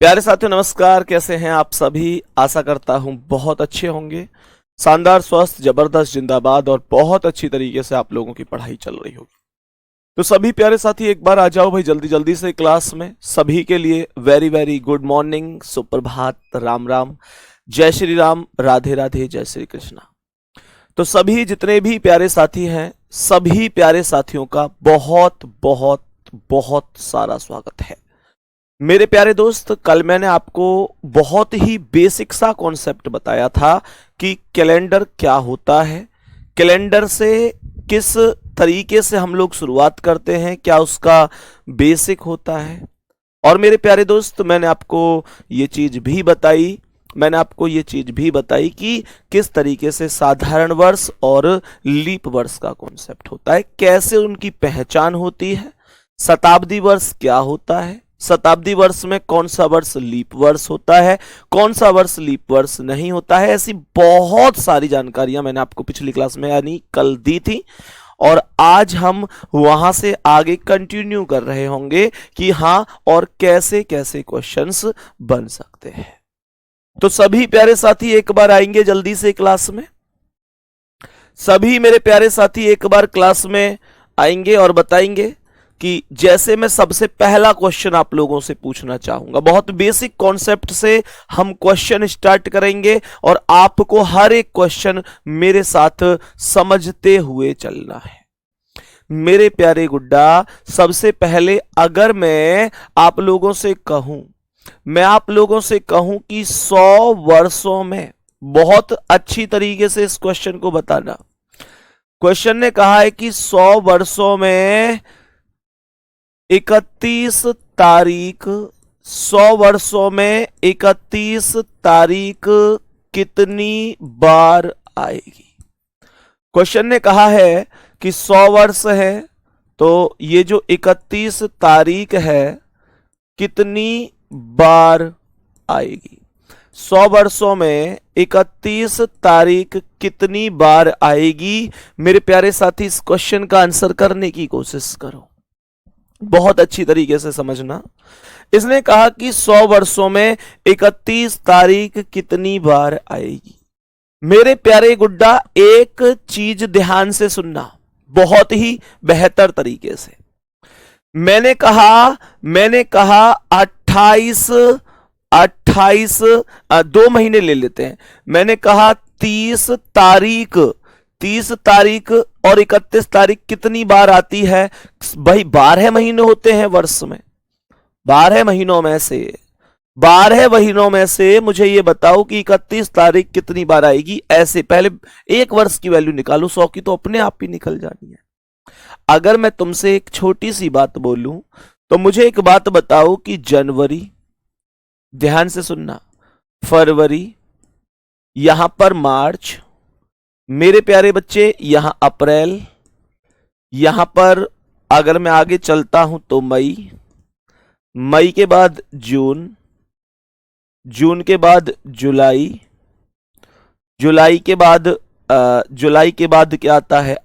प्यारे साथियों नमस्कार। कैसे हैं आप सभी? आशा करता हूं बहुत अच्छे होंगे। शानदार, स्वस्थ, जबरदस्त, जिंदाबाद और बहुत अच्छी तरीके से आप लोगों की पढ़ाई चल रही होगी। तो सभी प्यारे साथी एक बार आ जाओ भाई जल्दी जल्दी से क्लास में। सभी के लिए वेरी वेरी गुड मॉर्निंग, सुप्रभात, राम राम, जय श्री राम, राधे राधे, जय श्री कृष्णा। तो सभी जितने भी प्यारे साथी हैं, सभी प्यारे साथियों का बहुत बहुत बहुत सारा स्वागत है। मेरे प्यारे दोस्त, कल मैंने आपको बहुत ही बेसिक सा कॉन्सेप्ट बताया था कि कैलेंडर क्या होता है, कैलेंडर से किस तरीके से हम लोग शुरुआत करते हैं, क्या उसका बेसिक होता है। और मेरे प्यारे दोस्त, मैंने आपको ये चीज भी बताई कि किस तरीके से साधारण वर्ष और लीप वर्ष का कॉन्सेप्ट होता है, कैसे उनकी पहचान होती है, शताब्दी वर्ष क्या होता है, शताब्दी वर्ष में कौन सा वर्ष लीप वर्ष होता है, कौन सा वर्ष लीप वर्ष नहीं होता है। ऐसी बहुत सारी जानकारियां मैंने आपको पिछली क्लास में यानी कल दी थी और आज हम वहां से आगे कंटिन्यू कर रहे होंगे कि हाँ और कैसे कैसे क्वेश्चंस बन सकते हैं। तो सभी प्यारे साथी एक बार आएंगे जल्दी से क्लास में। सभी मेरे प्यारे साथी एक बार क्लास में आएंगे और बताएंगे कि जैसे मैं सबसे पहला क्वेश्चन आप लोगों से पूछना चाहूंगा। बहुत बेसिक कॉन्सेप्ट से हम क्वेश्चन स्टार्ट करेंगे और आपको हर एक क्वेश्चन मेरे साथ समझते हुए चलना है। मेरे प्यारे गुड्डा, सबसे पहले अगर मैं आप लोगों से कहूं कि 100 वर्षों में, बहुत अच्छी तरीके से इस क्वेश्चन को बताना। क्वेश्चन ने कहा है कि 100 वर्षों में 31 तारीख, 100 वर्षों में 31 तारीख कितनी बार आएगी। क्वेश्चन ने कहा है कि 100 वर्ष है तो ये जो 31 तारीख है कितनी बार आएगी। 100 वर्षों में 31 तारीख कितनी बार आएगी। मेरे प्यारे साथी, इस क्वेश्चन का आंसर करने की कोशिश करो, बहुत अच्छी तरीके से समझना। इसने कहा कि 100 वर्षों में 31 तारीख कितनी बार आएगी। मेरे प्यारे गुड्डा, एक चीज ध्यान से सुनना बहुत ही बेहतर तरीके से। मैंने कहा 28 2 महीने ले लेते हैं। मैंने कहा 30 तारीख और 31 तारीख कितनी बार आती है भाई। 12 महीने होते हैं वर्ष में। 12 महीनों में से मुझे ये बताओ कि 31 तारीख कितनी बार आएगी। ऐसे पहले एक वर्ष की वैल्यू निकालो, 100 की तो अपने आप ही निकल जानी है। अगर मैं तुमसे एक छोटी सी बात बोलूं तो मुझे एक बात बताओ कि जनवरी, ध्यान से सुनना, फरवरी, यहां पर मार्च, मेरे प्यारे बच्चे यहां अप्रैल, यहां पर अगर मैं आगे चलता हूं तो मई के बाद जून के बाद जुलाई के बाद क्या आता है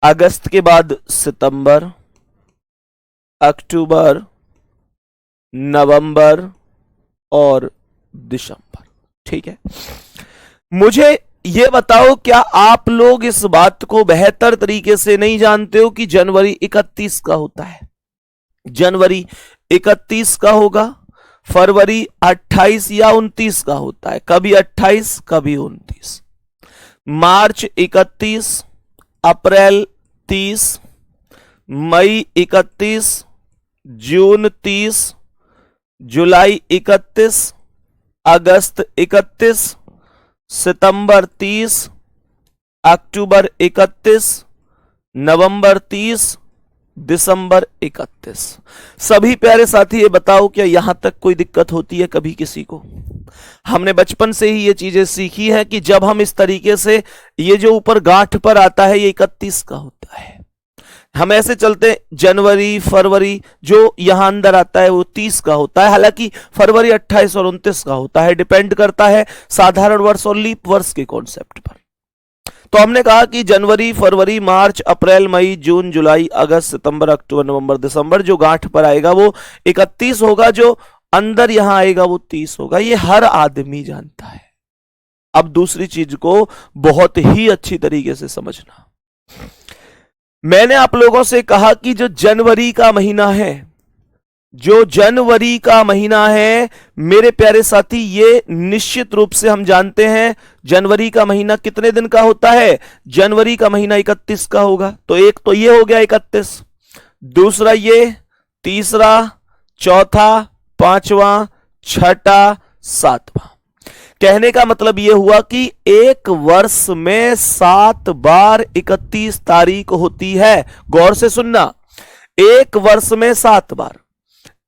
अगस्त के बाद सितंबर, अक्टूबर, नवंबर और दिसंबर। ठीक है, मुझे यह बताओ, क्या आप लोग इस बात को बेहतर तरीके से नहीं जानते हो कि जनवरी 31 का होता है। जनवरी 31 का होगा, फरवरी 28 या 29 का होता है, कभी 28 कभी 29, मार्च 31, अप्रैल 30, मई 31, जून 30, जुलाई 31, अगस्त 31, सितंबर 30, अक्टूबर 31, नवंबर 30, दिसंबर 31। सभी प्यारे साथी ये बताओ, क्या यहां तक कोई दिक्कत होती है कभी किसी को? हमने बचपन से ही ये चीजें सीखी है कि जब हम इस तरीके से, ये जो ऊपर गांठ पर आता है ये 31 का होता है। हम ऐसे चलते जनवरी, फरवरी, जो यहां अंदर आता है वो 30 का होता है। हालांकि फरवरी 28 और 29 का होता है, डिपेंड करता है साधारण वर्ष और लीप वर्ष के कॉन्सेप्ट पर। तो हमने कहा कि जनवरी, फरवरी, मार्च, अप्रैल, मई, जून, जुलाई, अगस्त, सितंबर, अक्टूबर, नवंबर, दिसंबर, जो गांठ पर आएगा वो 31 होगा, जो अंदर यहां आएगा वो 30 होगा। ये हर आदमी जानता है। अब दूसरी चीज को बहुत ही अच्छी तरीके से समझना। मैंने आप लोगों से कहा कि जो जनवरी का महीना है, जो जनवरी का महीना है मेरे प्यारे साथी, ये निश्चित रूप से हम जानते हैं जनवरी का महीना कितने दिन का होता है। जनवरी का महीना 31 का होगा। तो एक तो ये हो गया 31, दूसरा ये, तीसरा, चौथा, पांचवा, छठा, सातवां। कहने का मतलब यह हुआ कि एक वर्ष में 7 बार 31 तारीख होती है। गौर से सुनना, एक वर्ष में 7 बार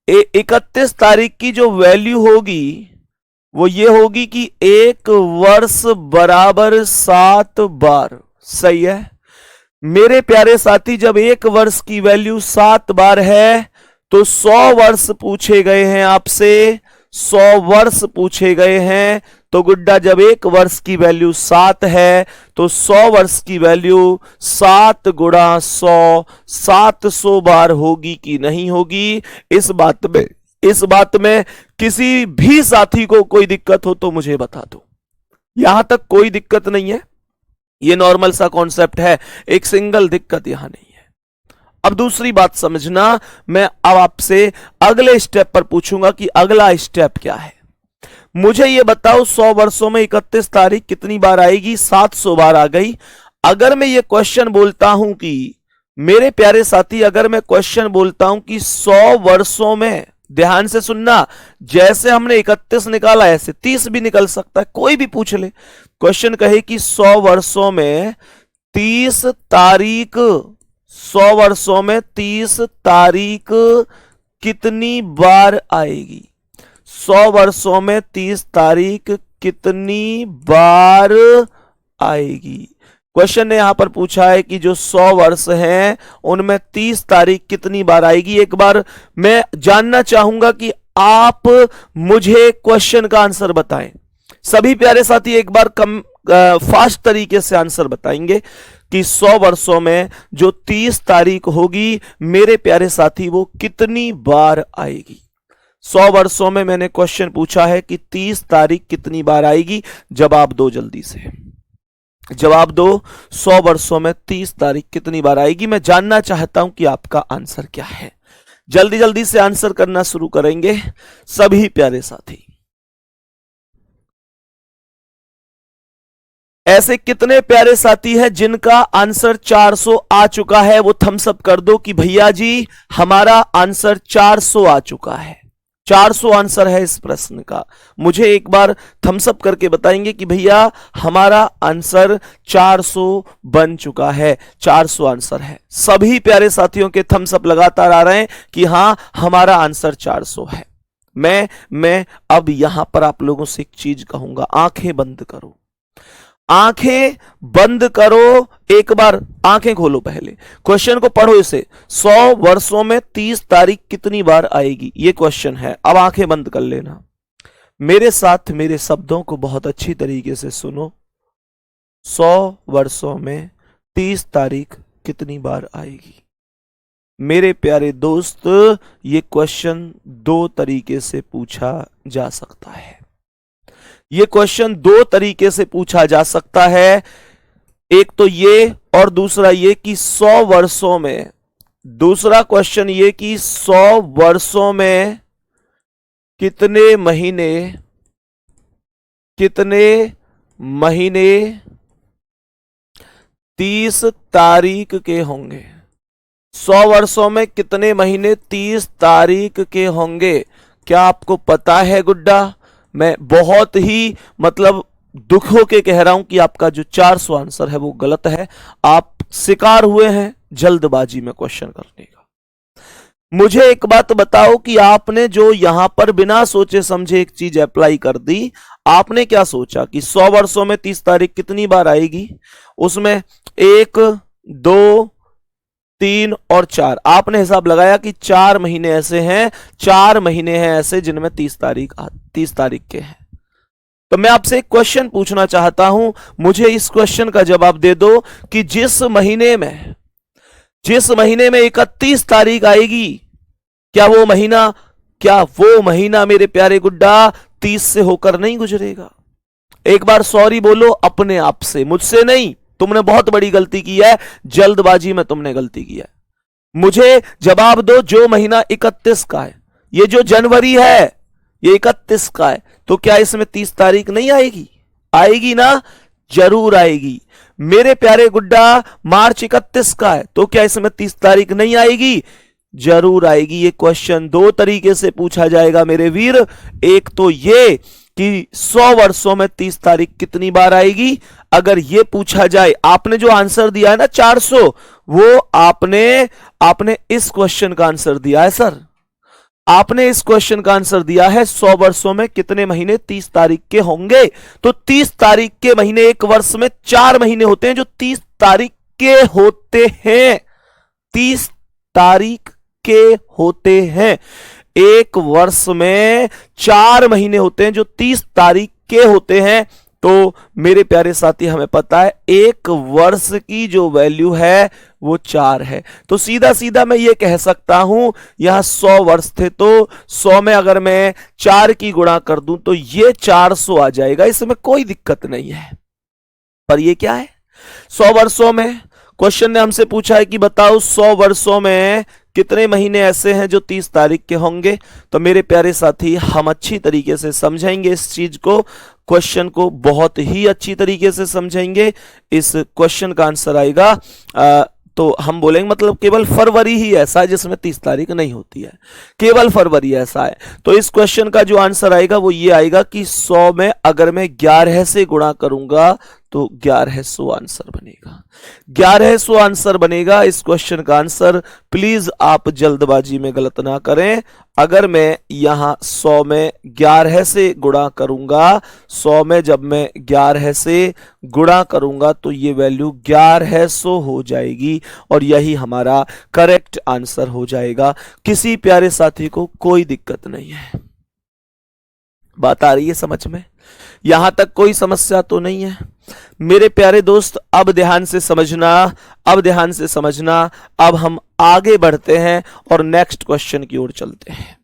31 तारीख की जो वैल्यू होगी वो ये होगी कि एक वर्ष बराबर 7 बार। सही है मेरे प्यारे साथी, जब एक वर्ष की वैल्यू 7 बार है तो 100 वर्ष पूछे गए हैं आपसे, 100 वर्ष पूछे गए हैं। तो गुड्डा, जब एक वर्ष की वैल्यू 7 है तो 100 वर्ष की वैल्यू 7 गुणा 100, 700 बार होगी कि नहीं होगी। इस बात में किसी भी साथी को कोई दिक्कत हो तो मुझे बता दो। यहां तक कोई दिक्कत नहीं है, ये नॉर्मल सा कॉन्सेप्ट है, एक सिंगल दिक्कत यहां नहीं है। अब दूसरी बात समझना, मैं अब आपसे अगले स्टेप पर पूछूंगा कि अगला स्टेप क्या है। मुझे ये बताओ 100 वर्षों में 31 तारीख कितनी बार आएगी। 700 बार आ गई। अगर मैं ये क्वेश्चन बोलता हूं कि मेरे प्यारे साथी, अगर मैं क्वेश्चन बोलता हूं कि 100 वर्षों में, ध्यान से सुनना, जैसे हमने 31 निकाला ऐसे 30 भी निकल सकता है, कोई भी पूछ ले। क्वेश्चन कहे कि 100 वर्षों में 30 तारीख, 100 वर्षों में 30 तारीख कितनी बार आएगी। 100 वर्षों में 30 तारीख कितनी बार आएगी। क्वेश्चन ने यहां पर पूछा है कि जो 100 वर्ष हैं उनमें 30 तारीख कितनी बार आएगी। एक बार मैं जानना चाहूंगा कि आप मुझे क्वेश्चन का आंसर बताएं। सभी प्यारे साथी एक बार फास्ट तरीके से आंसर बताएंगे कि 100 वर्षों में जो 30 तारीख होगी मेरे प्यारे साथी वो कितनी बार आएगी। 100 वर्षों में मैंने क्वेश्चन पूछा है कि 30 तारीख कितनी बार आएगी। जवाब दो जल्दी से, जवाब दो। 100 वर्षों में 30 तारीख कितनी बार आएगी। मैं जानना चाहता हूं कि आपका आंसर क्या है। जल्दी जल्दी से आंसर करना शुरू करेंगे सभी प्यारे साथी। ऐसे कितने प्यारे साथी हैं जिनका आंसर 400 आ चुका है, वो थम्स अप कर दो कि भैया जी हमारा आंसर 400 आ चुका है। 400 आंसर है इस प्रश्न का। मुझे एक बार थम्स अप करके बताएंगे कि भैया हमारा आंसर 400 बन चुका है, 400 आंसर है। सभी प्यारे साथियों के थम्स अप लगातार आ रहे हैं कि हां हमारा आंसर 400 है। मैं अब यहां पर आप लोगों से एक चीज कहूंगा, आंखें बंद करो, आंखें बंद करो। एक बार आंखें खोलो, पहले क्वेश्चन को पढ़ो इसे। 100 वर्षों में 30 तारीख कितनी बार आएगी, ये क्वेश्चन है। अब आंखें बंद कर लेना, मेरे साथ मेरे शब्दों को बहुत अच्छी तरीके से सुनो। 100 वर्षों में 30 तारीख कितनी बार आएगी। मेरे प्यारे दोस्त, ये क्वेश्चन 2 तरीके से पूछा जा सकता है। ये क्वेश्चन 2 तरीके से पूछा जा सकता है। एक तो ये और दूसरा ये कि 100 वर्षों में, दूसरा क्वेश्चन ये कि 100 वर्षों में कितने महीने 30 तारीख के होंगे। 100 वर्षों में कितने महीने 30 तारीख के होंगे। क्या आपको पता है गुड्डा? मैं बहुत ही दुख होके कह रहा हूं कि आपका जो 400 आंसर है वो गलत है। आप शिकार हुए हैं जल्दबाजी में क्वेश्चन करने का। मुझे एक बात बताओ कि आपने जो यहां पर बिना सोचे समझे एक चीज अप्लाई कर दी, आपने क्या सोचा कि 100 वर्षों में 30 तारीख कितनी बार आएगी। उसमें 1, 2, 3 और 4 आपने हिसाब लगाया कि 4 महीने ऐसे हैं, 4 महीने हैं ऐसे जिनमें 30 तारीख के हैं। तो मैं आपसे एक क्वेश्चन पूछना चाहता हूं, मुझे इस क्वेश्चन का जवाब दे दो कि जिस महीने में 31 तारीख आएगी, क्या वो महीना मेरे प्यारे गुड्डा 30 से होकर नहीं गुजरेगा? एक बार सॉरी बोलो अपने आप से, मुझसे नहीं। तुमने बहुत बड़ी गलती की है, जल्दबाजी में तुमने गलती की है। मुझे जवाब दो, जो महीना 31 का है, ये जो जनवरी है ये 31 का है, तो क्या इसमें 30 तारीख नहीं आएगी? आएगी ना, जरूर आएगी। मेरे प्यारे गुड्डा मार्च 31 का है, तो क्या इसमें 30 तारीख नहीं आएगी? जरूर आएगी। ये क्वेश्चन दो तरीके से पूछा जाएगा मेरे वीर। एक तो ये कि 100 वर्षों में 30 तारीख कितनी बार आएगी। अगर ये पूछा जाए, आपने जो आंसर दिया है ना 400, वो आपने इस क्वेश्चन का आंसर दिया है सर। आपने इस क्वेश्चन का आंसर दिया है 100 वर्षों में कितने महीने 30 तारीख के होंगे। तो 30 तारीख के महीने एक वर्ष में 4 महीने होते हैं जो 30 तारीख के होते हैं। 30 तारीख के होते हैं। एक वर्ष में 4 महीने होते हैं जो 30 तारीख के होते हैं। तो मेरे प्यारे साथी, हमें पता है एक वर्ष की जो वैल्यू है वो 4 है। तो सीधा सीधा मैं ये कह सकता हूं, यहां 100 वर्ष थे, तो 100 में अगर मैं 4 की गुणा कर दूं तो ये 400 आ जाएगा, इसमें कोई दिक्कत नहीं है। पर ये क्या है, 100 वर्षों में क्वेश्चन ने हमसे पूछा है कि बताओ 100 वर्षों में कितने महीने ऐसे हैं जो 30 तारीख के होंगे। तो मेरे प्यारे साथी, हम अच्छी तरीके से समझेंगे इस चीज को, क्वेश्चन को बहुत ही अच्छी तरीके से समझेंगे। इस क्वेश्चन का आंसर आएगा तो हम बोलेंगे मतलब केवल फरवरी ही ऐसा है जिसमें 30 तारीख नहीं होती है, केवल फरवरी ऐसा है। तो इस क्वेश्चन का जो आंसर आएगा वो ये आएगा कि 100 में अगर मैं 11 से गुणा करूंगा तो 1100 आंसर बनेगा। 1100 आंसर बनेगा इस क्वेश्चन का आंसर। प्लीज आप जल्दबाजी में गलत ना करें। अगर मैं यहां 100 में 11 से गुणा करूंगा, 100 में जब मैं 11 से गुणा करूंगा तो ये वैल्यू 1100 हो जाएगी और यही हमारा करेक्ट आंसर हो जाएगा। किसी प्यारे साथी को कोई दिक्कत नहीं है? बात आ रही है समझ में? यहां तक कोई समस्या तो नहीं है? मेरे प्यारे दोस्त, अब ध्यान से समझना, अब हम आगे बढ़ते हैं और नेक्स्ट क्वेश्चन की ओर चलते हैं।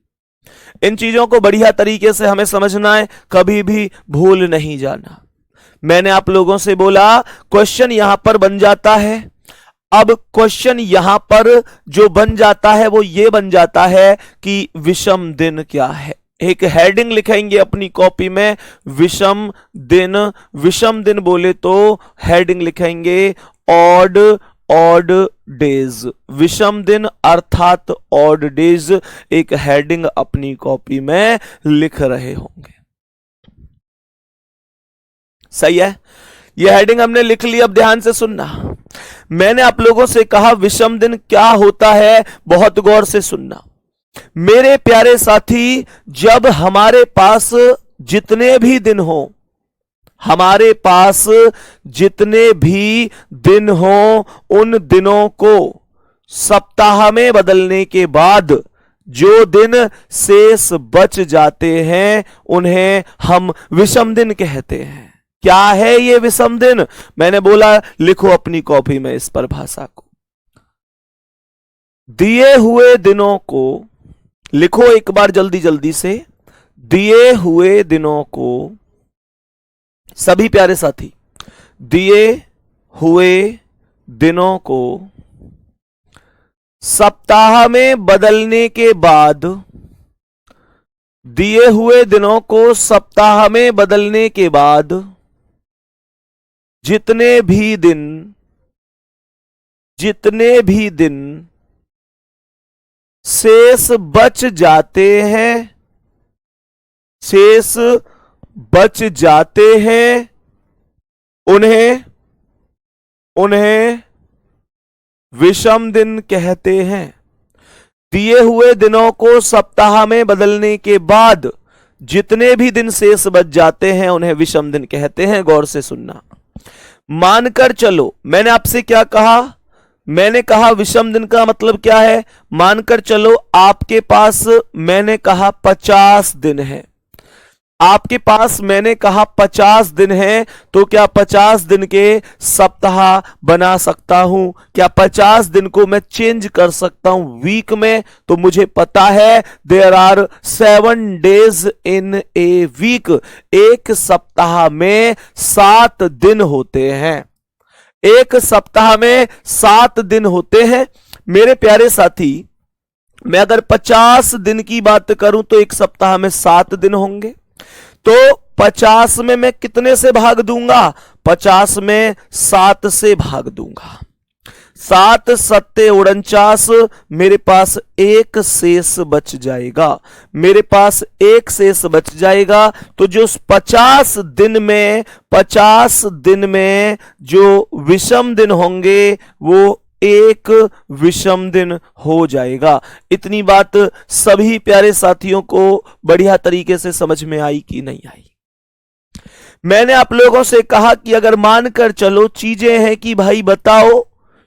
इन चीजों को बढ़िया तरीके से हमें समझना है, कभी भी भूल नहीं जाना। मैंने आप लोगों से बोला क्वेश्चन यहां पर बन जाता है। अब क्वेश्चन यहां पर जो बन जाता है वो ये बन जाता है कि विषम दिन क्या है। एक हेडिंग लिखेंगे अपनी कॉपी में, विषम दिन। विषम दिन बोले तो हेडिंग लिखेंगे ऑड डेज। विषम दिन अर्थात ऑड डेज, एक हेडिंग अपनी कॉपी में लिख रहे होंगे। सही है, यह हेडिंग हमने लिख ली। अब ध्यान से सुनना, मैंने आप लोगों से कहा विषम दिन क्या होता है, बहुत गौर से सुनना मेरे प्यारे साथी। जब हमारे पास जितने भी दिन हो, हमारे पास जितने भी दिन हो, उन दिनों को सप्ताह में बदलने के बाद जो दिन शेष बच जाते हैं उन्हें हम विषम दिन कहते हैं। क्या है ये विषम दिन? मैंने बोला लिखो अपनी कॉपी में इस परिभाषा को। दिए हुए दिनों को लिखो एक बार जल्दी जल्दी से। दिए हुए दिनों को, सभी प्यारे साथी, दिए हुए दिनों को सप्ताह में बदलने के बाद, दिए हुए दिनों को सप्ताह में बदलने के बाद जितने भी दिन शेष बच जाते हैं उन्हें विषम दिन कहते हैं। दिए हुए दिनों को सप्ताह में बदलने के बाद जितने भी दिन शेष बच जाते हैं उन्हें विषम दिन कहते हैं। गौर से सुनना। मानकर चलो, मैंने आपसे क्या कहा? मैंने कहा विषम दिन का मतलब क्या है। मानकर चलो आपके पास, मैंने कहा 50 दिन है। आपके पास मैंने कहा 50 दिन है, तो क्या 50 दिन के सप्ताह बना सकता हूं? क्या 50 दिन को मैं चेंज कर सकता हूं वीक में? तो मुझे पता है there are 7 days in a week. एक सप्ताह में 7 दिन होते हैं। एक सप्ताह में 7 दिन होते हैं। मेरे प्यारे साथी, मैं अगर 50 दिन की बात करूं तो एक सप्ताह में 7 दिन होंगे। तो 50 में मैं कितने से भाग दूंगा? 50 में 7 से भाग दूंगा। 7 सत्ते 49, मेरे पास एक शेष बच जाएगा। मेरे पास एक शेष बच जाएगा। तो जो 50 दिन में जो विषम दिन होंगे वो एक विषम दिन हो जाएगा। इतनी बात सभी प्यारे साथियों को बढ़िया तरीके से समझ में आई कि नहीं आई? मैंने आप लोगों से कहा कि अगर मानकर चलो चीजें हैं कि भाई बताओ,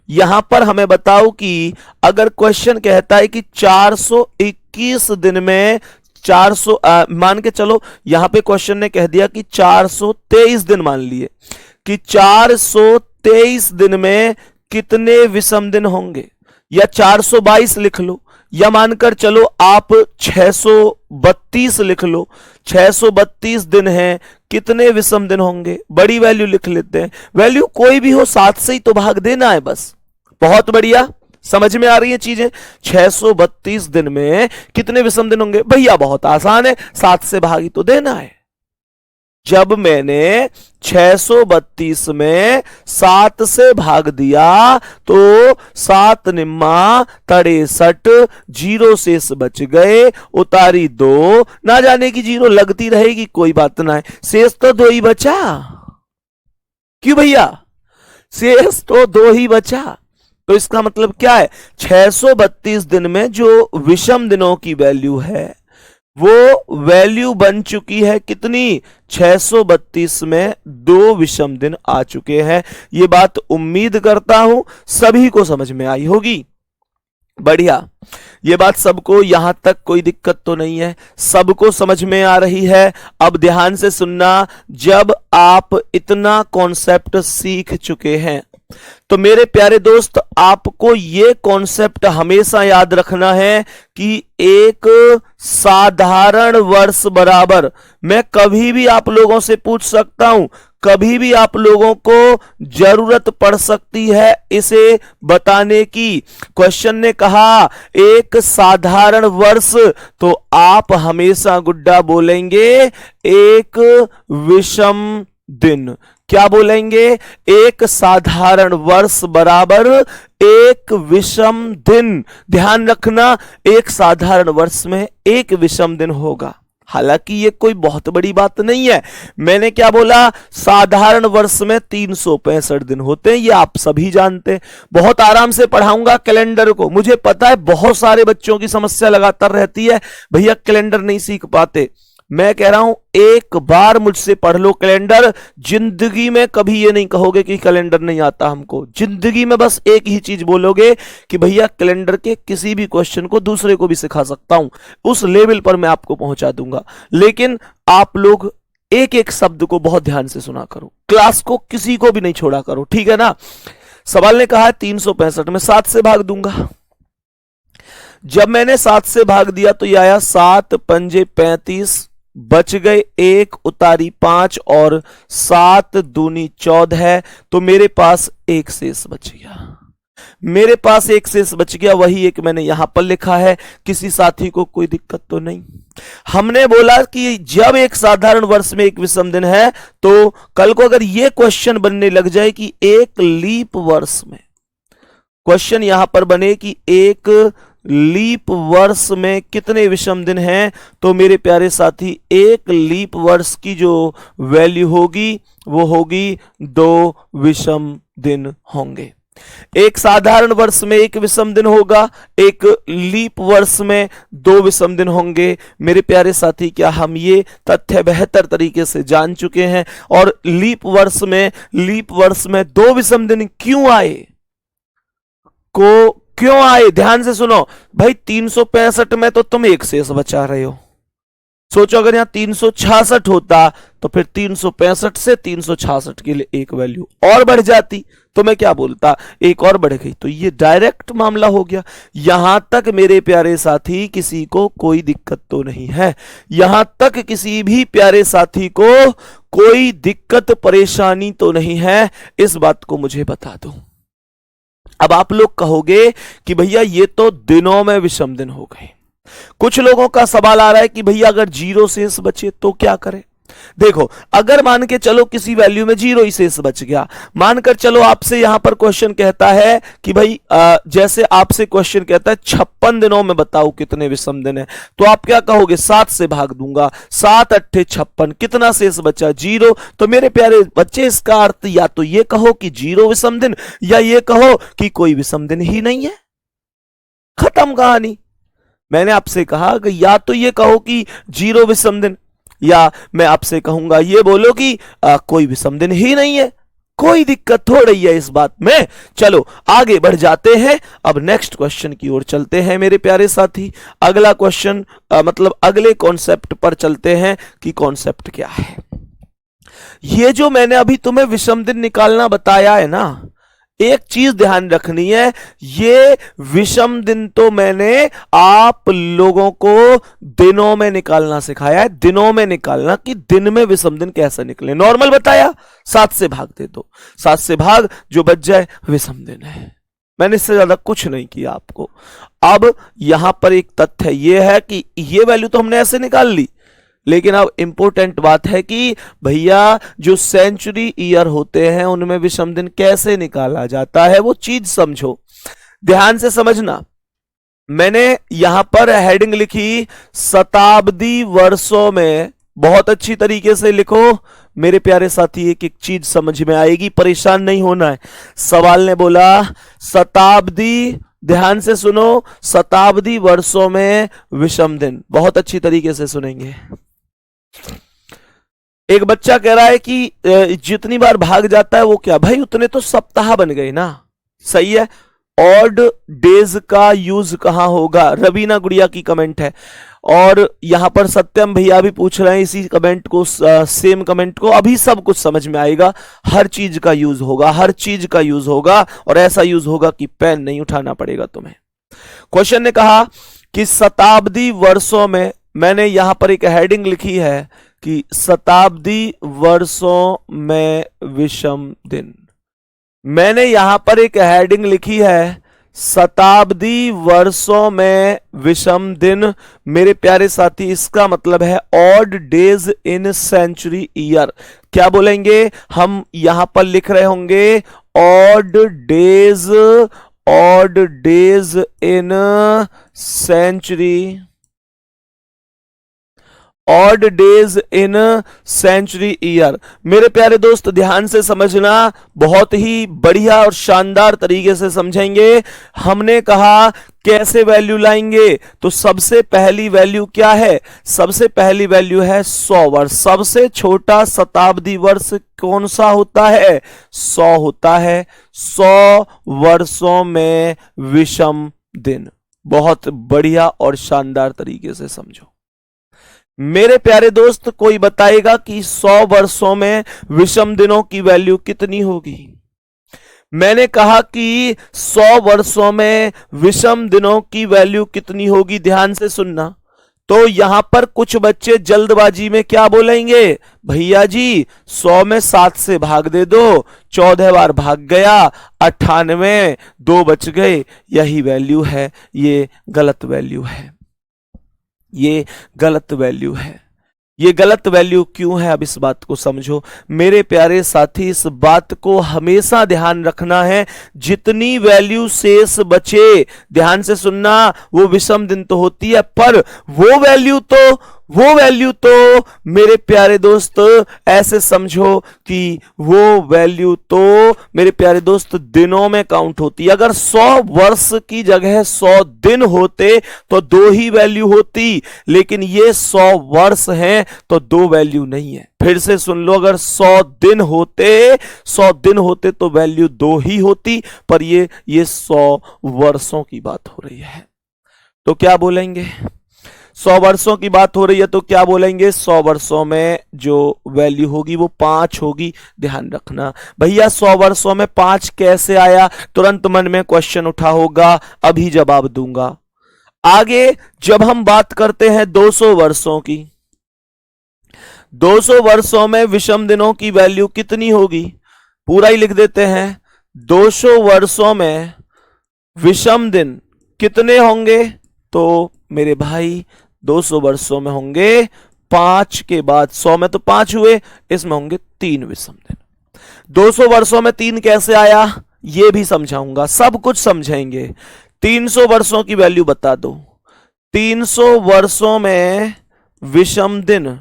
यहां पर हमें बताओ कि अगर क्वेश्चन कहता है कि 421 दिन में 400 मान के चलो, यहां पे क्वेश्चन ने कह दिया कि 423 दिन मान लिए कि 423 दिन में कितने विषम दिन होंगे, या 422 लिख लो, या मानकर चलो आप 632 लिख लो। 632 दिन हैं, कितने विषम दिन होंगे? बड़ी वैल्यू लिख लेते हैं। वैल्यू कोई भी हो 7 से ही तो भाग देना है बस। बहुत बढ़िया, समझ में आ रही है चीजें? 632 दिन में कितने विषम दिन होंगे? भैया बहुत आसान है, 7 से भाग ही तो देना है। जब मैंने 632 में 7 से भाग दिया तो 7 निम्मा 63, 0 शेष बच गए, उतारी 2, ना जाने की 0 लगती रहेगी, कोई बात ना है, शेष तो 2 ही बचा। क्यों भैया? शेष तो 2 ही बचा। तो इसका मतलब क्या है? 632 दिन में जो विषम दिनों की वैल्यू है वो वैल्यू बन चुकी है कितनी? 632 में 2 विषम दिन आ चुके हैं। ये बात उम्मीद करता हूं सभी को समझ में आई होगी। बढ़िया, ये बात सबको यहां तक कोई दिक्कत तो नहीं है, सबको समझ में आ रही है। अब ध्यान से सुनना, जब आप इतना कॉन्सेप्ट सीख चुके हैं तो मेरे प्यारे दोस्त आपको ये कॉन्सेप्ट हमेशा याद रखना है कि एक साधारण वर्ष बराबर, मैं कभी भी आप लोगों से पूछ सकता हूं, कभी भी आप लोगों को जरूरत पड़ सकती है इसे बताने की। क्वेश्चन ने कहा एक साधारण वर्ष, तो आप हमेशा गुड्डा बोलेंगे एक विषम दिन। क्या बोलेंगे? एक साधारण वर्ष बराबर एक विषम दिन। ध्यान रखना, एक साधारण वर्ष में एक विषम दिन होगा। हालांकि ये कोई बहुत बड़ी बात नहीं है। मैंने क्या बोला? साधारण वर्ष में 365 दिन होते हैं, ये आप सभी जानते हैं। बहुत आराम से पढ़ाऊंगा कैलेंडर को। मुझे पता है बहुत सारे बच्चों की समस्या लगातार रहती है, भैया कैलेंडर नहीं सीख पाते। मैं कह रहा हूं एक बार मुझसे पढ़ लो कैलेंडर, जिंदगी में कभी ये नहीं कहोगे कि कैलेंडर नहीं आता हमको। जिंदगी में बस एक ही चीज बोलोगे कि भैया कैलेंडर के किसी भी क्वेश्चन को दूसरे को भी सिखा सकता हूं, उस लेवल पर मैं आपको पहुंचा दूंगा। लेकिन आप लोग एक एक शब्द को बहुत ध्यान से सुना करो, क्लास को किसी को भी नहीं छोड़ा करो, ठीक है ना? सवाल ने कहा 365 में 7 से भाग दूंगा। जब मैंने 7 से भाग दिया तो यह आया 7 पंजे 35, बच गए 1, उतारी 5 और 7 दूनी 14 है, तो मेरे पास एक शेष बच गया। मेरे पास एक शेष बच गया, वही एक मैंने यहां पर लिखा है। किसी साथी को कोई दिक्कत तो नहीं? हमने बोला कि जब एक साधारण वर्ष में एक विषम दिन है, तो कल को अगर यह क्वेश्चन बनने लग जाए कि एक लीप वर्ष में, क्वेश्चन यहां पर बने कि एक लीप वर्ष में कितने विषम दिन हैं, तो मेरे प्यारे साथी एक लीप वर्ष की जो वैल्यू होगी वो होगी 2 विषम दिन होंगे। एक साधारण वर्ष में एक विषम दिन होगा, एक लीप वर्ष में 2 विषम दिन होंगे। मेरे प्यारे साथी, क्या हम ये तथ्य बेहतर तरीके से जान चुके हैं? और लीप वर्ष में 2 विषम दिन क्यों आए, क्यों आए? ध्यान से सुनो भाई, 365 में तो तुम एक शेष बचा रहे हो, सोचो अगर यहां 366 होता तो फिर 365 से 366 के लिए एक वैल्यू और बढ़ जाती, तो मैं क्या बोलता, एक और बढ़ गई। तो ये डायरेक्ट मामला हो गया। यहां तक मेरे प्यारे साथी किसी को कोई दिक्कत तो नहीं है, यहां तक किसी भी प्यारे साथी को कोई दिक्कत परेशानी तो नहीं है, इस बात को मुझे बता दो। अब आप लोग कहोगे कि भैया ये तो दिनों में विषम दिन हो गए। कुछ लोगों का सवाल आ रहा है कि भैया अगर जीरो शेष बचे तो क्या करें। देखो, अगर मान के चलो किसी वैल्यू में जीरो ही शेष बच गया, मानकर चलो आपसे यहां पर क्वेश्चन कहता है कि भाई जैसे आपसे क्वेश्चन कहता है 56 दिनों में बताओ कितने विषम दिन है, तो आप क्या कहोगे, 7 से भाग दूंगा, 7 अट्ठे 56, कितना शेष बचा, जीरो। तो मेरे प्यारे बच्चे, इसका अर्थ या तो ये कहो कि जीरो विषम दिन, या ये कहो कि कोई विषम दिन ही नहीं है, खत्म कहानी। मैंने आपसे कहा कि या तो ये कहो कि जीरो विषम दिन, या मैं आपसे कहूंगा ये बोलो कि कोई विषम दिन ही नहीं है। कोई दिक्कत हो रही है इस बात में। चलो आगे बढ़ जाते हैं, अब नेक्स्ट क्वेश्चन की ओर चलते हैं मेरे प्यारे साथी। अगला क्वेश्चन मतलब अगले कॉन्सेप्ट पर चलते हैं कि कॉन्सेप्ट क्या है। ये जो मैंने अभी तुम्हें विषम दिन निकालना बताया है ना, एक चीज ध्यान रखनी है, ये विषम दिन तो मैंने आप लोगों को दिनों में निकालना सिखाया है, दिनों में निकालना कि दिन में विषम दिन कैसे निकले। नॉर्मल बताया, 7 से भाग दे दो, 7 से भाग, जो बच जाए विषम दिन है। मैंने इससे ज्यादा कुछ नहीं किया आपको। अब यहां पर एक तथ्य यह है कि ये वैल्यू तो हमने ऐसे निकाल ली, लेकिन अब इंपॉर्टेंट बात है कि भैया जो सेंचुरी ईयर होते हैं उनमें विषम दिन कैसे निकाला जाता है, वो चीज समझो, ध्यान से समझना। मैंने यहां पर हेडिंग लिखी शताब्दी वर्षों में, बहुत अच्छी तरीके से लिखो मेरे प्यारे साथी, एक एक चीज समझ में आएगी, परेशान नहीं होना है। सवाल ने बोला शताब्दी, ध्यान से सुनो, शताब्दी वर्षों में विषम दिन, बहुत अच्छी तरीके से सुनेंगे। एक बच्चा कह रहा है कि जितनी बार भाग जाता है वो क्या, भाई उतने तो सप्ताह बन गए ना, सही है। ऑड डेज का यूज कहां होगा, रवीना गुड़िया की कमेंट है। और यहां पर सत्यम भैया भी पूछ रहे हैं इसी कमेंट को, सेम कमेंट को। अभी सब कुछ समझ में आएगा, हर चीज का यूज होगा, हर चीज का यूज होगा, और ऐसा यूज होगा कि पेन नहीं उठाना पड़ेगा तुम्हें। क्वेश्चन ने कहा कि शताब्दी वर्षों में, मैंने यहां पर एक हेडिंग लिखी है कि शताब्दी वर्षों में विषम दिन। मैंने यहां पर एक हेडिंग लिखी है शताब्दी वर्षों में विषम दिन। मेरे प्यारे साथी, इसका मतलब है odd days in century year. क्या बोलेंगे हम, यहां पर लिख रहे होंगे odd days in century, odd days in century year. मेरे प्यारे दोस्त ध्यान से समझना, बहुत ही बढ़िया और शानदार तरीके से समझेंगे। हमने कहा कैसे वैल्यू लाएंगे, तो सबसे पहली वैल्यू क्या है, सबसे पहली वैल्यू है 100 वर्ष। सबसे छोटा शताब्दी वर्ष कौन सा होता है, 100 होता है। 100 वर्षों में विषम दिन, बहुत बढ़िया और शानदार तरीके से समझो मेरे प्यारे दोस्त। कोई बताएगा कि 100 वर्षों में विषम दिनों की वैल्यू कितनी होगी। मैंने कहा कि 100 वर्षों में विषम दिनों की वैल्यू कितनी होगी, ध्यान से सुनना। तो यहां पर कुछ बच्चे जल्दबाजी में क्या बोलेंगे, भैया जी 100 में 7 से भाग दे दो, 14 बार भाग गया, 98, 2 बच गए, यही वैल्यू है। ये गलत वैल्यू है, ये गलत वैल्यू है। ये गलत वैल्यू क्यों है, अब इस बात को समझो मेरे प्यारे साथी। इस बात को हमेशा ध्यान रखना है, जितनी वैल्यू शेष बचे, ध्यान से सुनना, वो विषम दिन तो होती है, पर वो वैल्यू तो मेरे प्यारे दोस्त ऐसे समझो कि वो वैल्यू तो मेरे प्यारे दोस्त दिनों में काउंट होती है। अगर 100 वर्ष की जगह 100 दिन होते तो 2 ही वैल्यू होती, लेकिन ये 100 वर्ष हैं तो 2 वैल्यू नहीं है। फिर से सुन लो, अगर 100 दिन होते तो वैल्यू 2 ही होती, पर ये 100 वर्षों की बात हो रही है। तो क्या बोलेंगे, 100 वर्षों की बात हो रही है तो क्या बोलेंगे, 100 वर्षों में जो वैल्यू होगी वो 5 होगी। ध्यान रखना भैया 100 वर्षों में 5 कैसे आया, तुरंत मन में क्वेश्चन उठा होगा, अभी जवाब दूंगा। आगे जब हम बात करते हैं 200 वर्षों की, 200 वर्षों में विषम दिनों की वैल्यू कितनी होगी, पूरा ही लिख देते हैं। 200 वर्षों में विषम दिन कितने होंगे, तो मेरे भाई 200 वर्षों में होंगे 5 के बाद 100 में तो 5 हुए, इसमें होंगे 3 विषम दिन। 200 वर्षों में 3 कैसे आया ये भी समझाऊंगा, सब कुछ समझेंगे। 300 वर्षों की वैल्यू बता दो। 300 वर्षों में विषम दिन,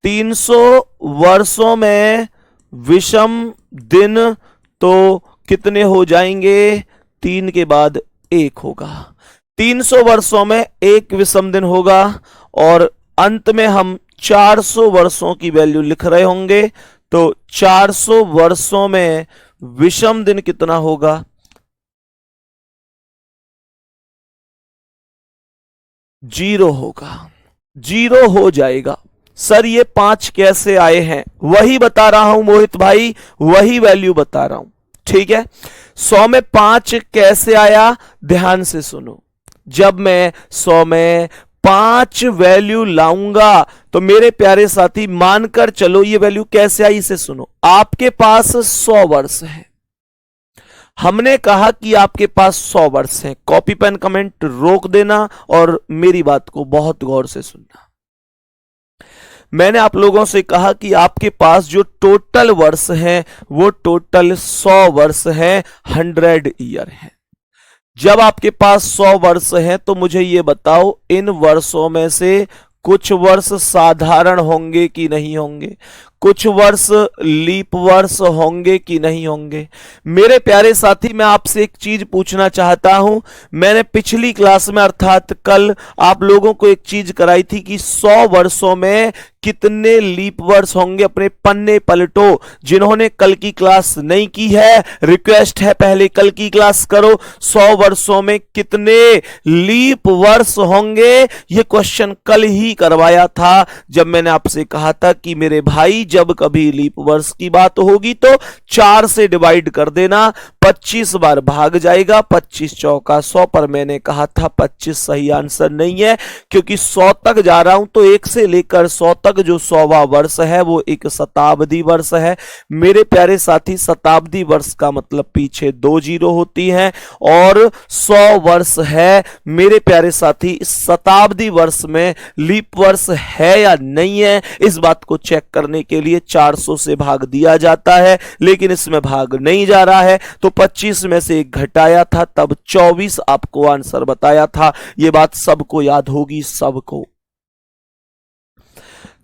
300 वर्षों में विषम दिन तो कितने हो जाएंगे, 3 के बाद 1 होगा। 300 वर्षों में 1 विषम दिन होगा और अंत में हम 400 वर्षों की वैल्यू लिख रहे होंगे, तो 400 वर्षों में विषम दिन कितना होगा, 0 होगा, 0 हो जाएगा। सर ये 5 कैसे आए हैं, वही बता रहा हूं मोहित भाई, वही वैल्यू बता रहा हूं, ठीक है। 100 में 5 कैसे आया, ध्यान से सुनो। जब मैं 100 में 5 वैल्यू लाऊंगा तो मेरे प्यारे साथी मानकर चलो ये वैल्यू कैसे आई, इसे सुनो। आपके पास 100 वर्ष है, हमने कहा कि आपके पास 100 वर्ष है। कॉपी पेन कमेंट रोक देना और मेरी बात को बहुत गौर से सुनना। मैंने आप लोगों से कहा कि आपके पास जो टोटल वर्ष है वो टोटल 100 वर्ष है, 100 ईयर है। जब आपके पास 100 वर्ष है तो मुझे ये बताओ इन वर्षों में से कुछ वर्ष साधारण होंगे कि नहीं होंगे, कुछ वर्ष लीप वर्ष होंगे कि नहीं होंगे। मेरे प्यारे साथी मैं आपसे एक चीज पूछना चाहता हूं। मैंने पिछली क्लास में अर्थात कल आप लोगों को एक चीज कराई थी कि 100 वर्षों में कितने लीप वर्ष होंगे। अपने पन्ने पलटो, जिन्होंने कल की क्लास नहीं की है रिक्वेस्ट है पहले कल की क्लास करो। 100 वर्षों में कितने लीप वर्ष होंगे, यह क्वेश्चन कल ही करवाया था जब मैंने आपसे कहा था कि मेरे भाई जब कभी लीप वर्ष की बात होगी तो 4 से डिवाइड कर देना, 25 बार भाग जाएगा, 25 चौका 100 पर मैंने कहा था 25 सही आंसर नहीं है क्योंकि 100 तक जा रहा हूं तो 1 से लेकर 100 तक जो 100वां वर्ष है वो एक शताब्दी वर्ष है। मेरे प्यारे साथी शताब्दी वर्ष का मतलब पीछे 2 जीरो होती हैं और 100 वर्ष है। मेरे प्यारे साथी शताब्दी वर्ष में लीप वर्ष है या नहीं है, इस बात को चेक करने के लिए 400 से भाग दिया जाता है, लेकिन इसमें भाग नहीं जा रहा है तो 25 में से 1 घटाया था तब 24 आपको आंसर बताया था। यह बात सबको याद होगी, सबको।